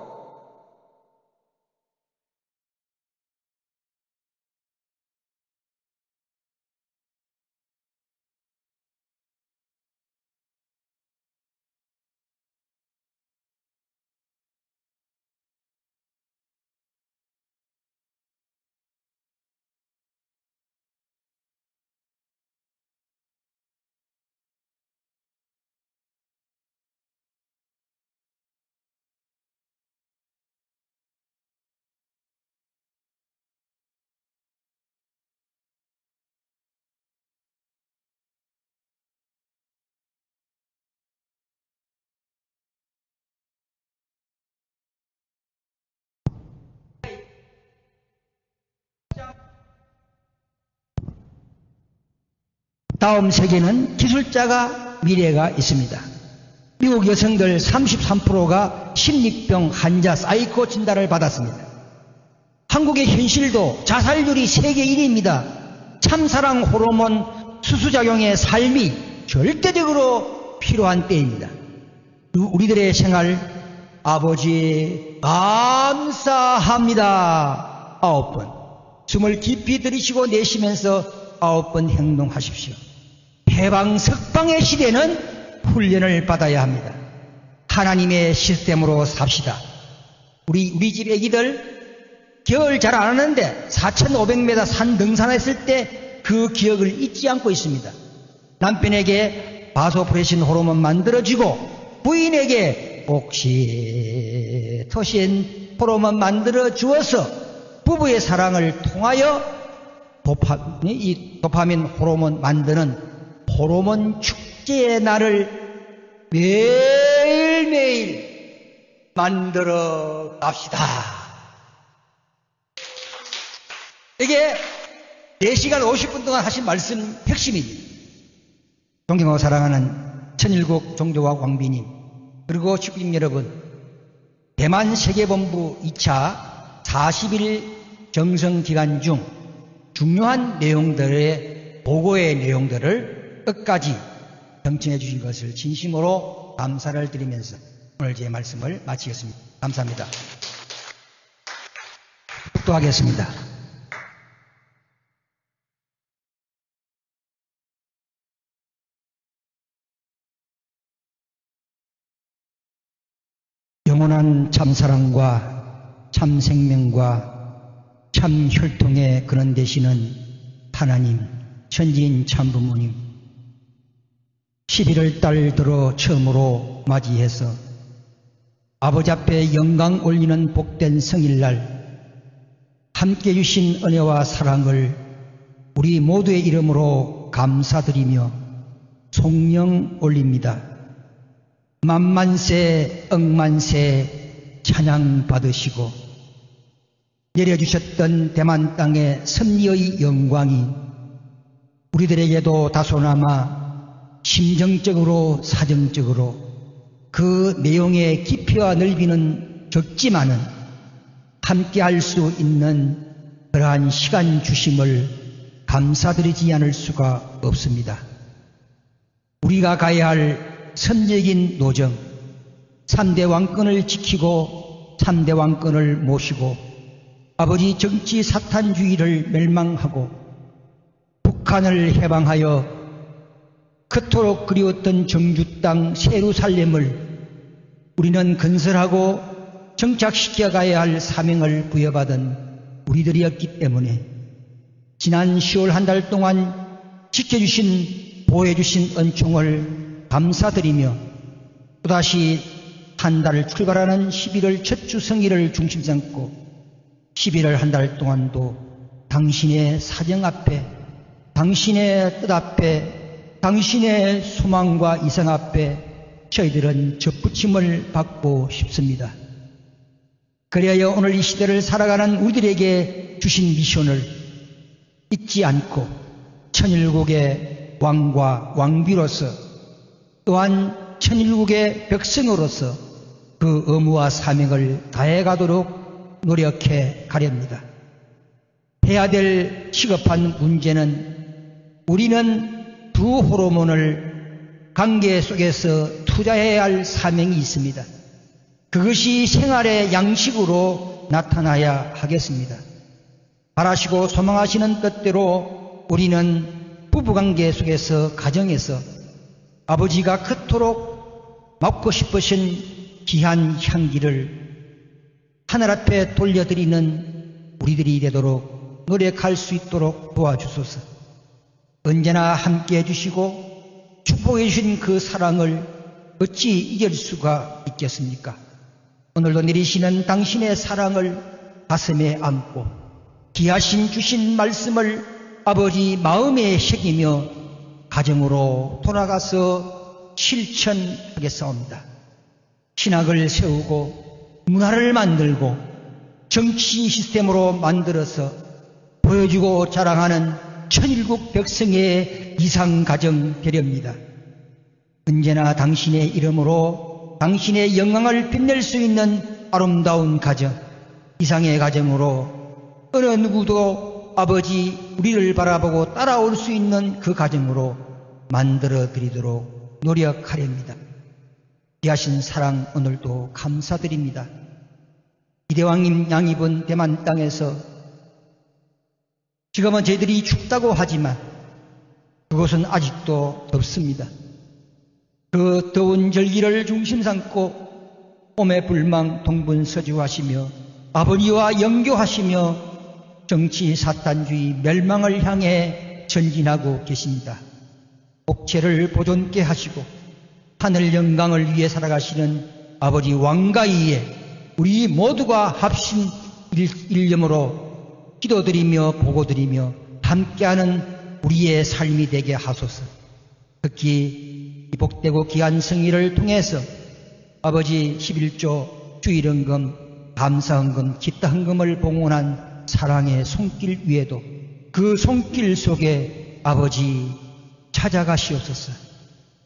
다음 세계는 기술자가 미래가 있습니다. 미국 여성들 33%가 심리병 환자 사이코 진단을 받았습니다. 한국의 현실도 자살률이 세계 1위입니다. 참사랑 호르몬 수수작용의 삶이 절대적으로 필요한 때입니다. 우리들의 생활, 아버지 감사합니다 9번, 숨을 깊이 들이쉬고 내쉬면서 9번 행동하십시오. 해방 석방의 시대는 훈련을 받아야 합니다. 하나님의 시스템으로 삽시다. 우리 집 애기들 기억을 잘 안 하는데 4,500m 산 등산했을 때 그 기억을 잊지 않고 있습니다. 남편에게 바소프레신 호르몬 만들어주고 부인에게 옥시토신 호르몬 만들어 주어서 부부의 사랑을 통하여 도파민 호르몬 만드는 호르몬 축제의 날을 매일매일 만들어 갑시다. 이게 4시간 50분 동안 하신 말씀 핵심입니다. 존경하고 사랑하는 천일국 종교와 광비님, 그리고 축구인 여러분, 대만 세계본부 2차 40일 정성기간 중 중요한 내용들의 보고의 내용들을 끝까지 경청해 주신 것을 진심으로 감사를 드리면서 오늘 제 말씀을 마치겠습니다. 감사합니다. 묵도하겠습니다. 영원한 참사랑과 참생명과 참혈통의 근원 되시는 하나님, 천지인 참부모님, 11월 달 들어 처음으로 맞이해서 아버지 앞에 영광 올리는 복된 성일날 함께 주신 은혜와 사랑을 우리 모두의 이름으로 감사드리며 송영 올립니다. 만만세 억만세 찬양 받으시고 내려주셨던 대만 땅의 섭리의 영광이 우리들에게도 다소나마 심정적으로 사정적으로 그 내용의 깊이와 넓이는 적지만은 함께할 수 있는 그러한 시간 주심을 감사드리지 않을 수가 없습니다. 우리가 가야 할 선적인 노정, 3대 왕권을 지키고 3대 왕권을 모시고 아버지 정치 사탄주의를 멸망하고 북한을 해방하여 그토록 그리웠던 정주 땅 예루살렘을 우리는 건설하고 정착시켜 가야 할 사명을 부여받은 우리들이었기 때문에 지난 10월 한 달 동안 지켜주신 보호해주신 은총을 감사드리며 또다시 한 달을 출발하는 11월 첫 주 성일을 중심 삼고 11월 한 달 동안도 당신의 사정 앞에, 당신의 뜻 앞에, 당신의 소망과 이상 앞에 저희들은 접붙임을 받고 싶습니다. 그리하여 오늘 이 시대를 살아가는 우리들에게 주신 미션을 잊지 않고 천일국의 왕과 왕비로서 또한 천일국의 백성으로서 그 의무와 사명을 다해가도록 노력해 가렵니다. 해야 될 시급한 문제는 우리는 두 호르몬을 관계 속에서 투자해야 할 사명이 있습니다. 그것이 생활의 양식으로 나타나야 하겠습니다. 바라시고 소망하시는 뜻대로 우리는 부부관계 속에서 가정에서 아버지가 그토록 맡고 싶으신 귀한 향기를 하늘 앞에 돌려드리는 우리들이 되도록 노력할 수 있도록 도와주소서. 언제나 함께 해주시고 축복해 주신 그 사랑을 어찌 잊을 수가 있겠습니까? 오늘도 내리시는 당신의 사랑을 가슴에 안고 귀하신 주신 말씀을 아버지 마음에 새기며 가정으로 돌아가서 실천하겠사옵니다. 신학을 세우고 문화를 만들고 정치 시스템으로 만들어서 보여주고 자랑하는 천일국 백성의 이상가정 되렵니다. 언제나 당신의 이름으로 당신의 영광을 빛낼 수 있는 아름다운 가정, 이상의 가정으로 어느 누구도 아버지 우리를 바라보고 따라올 수 있는 그 가정으로 만들어 드리도록 노력하렵니다. 귀하신 사랑 오늘도 감사드립니다. 이대왕님 양입은 대만 땅에서 지금은 저희들이 춥다고 하지만 그곳은 아직도 덥습니다. 그 더운 절기를 중심 삼고 오매불망 동분서주하시며 아버지와 영교하시며 정치 사탄주의 멸망을 향해 전진하고 계십니다. 옥체를 보존케 하시고 하늘 영광을 위해 살아가시는 아버지 왕가위에 우리 모두가 합심 일념으로 기도드리며 보고드리며 함께하는 우리의 삶이 되게 하소서. 특히 이 복되고 귀한 성의를 통해서 아버지 11조 주일헌금, 감사헌금, 기타헌금을 봉헌한 사랑의 손길 위에도 그 손길 속에 아버지 찾아가시옵소서.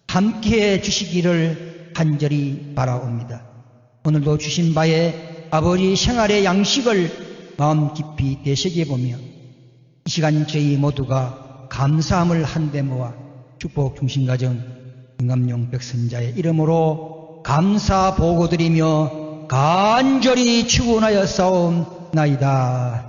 함께해 주시기를 간절히 바라옵니다. 오늘도 주신 바에 아버지 생활의 양식을 마음 깊이 되새겨보며 이 시간 저희 모두가 감사함을 한데 모아 축복 중심가정 임감용 백선자의 이름으로 감사 보고드리며 간절히 축원하여 싸움나이다.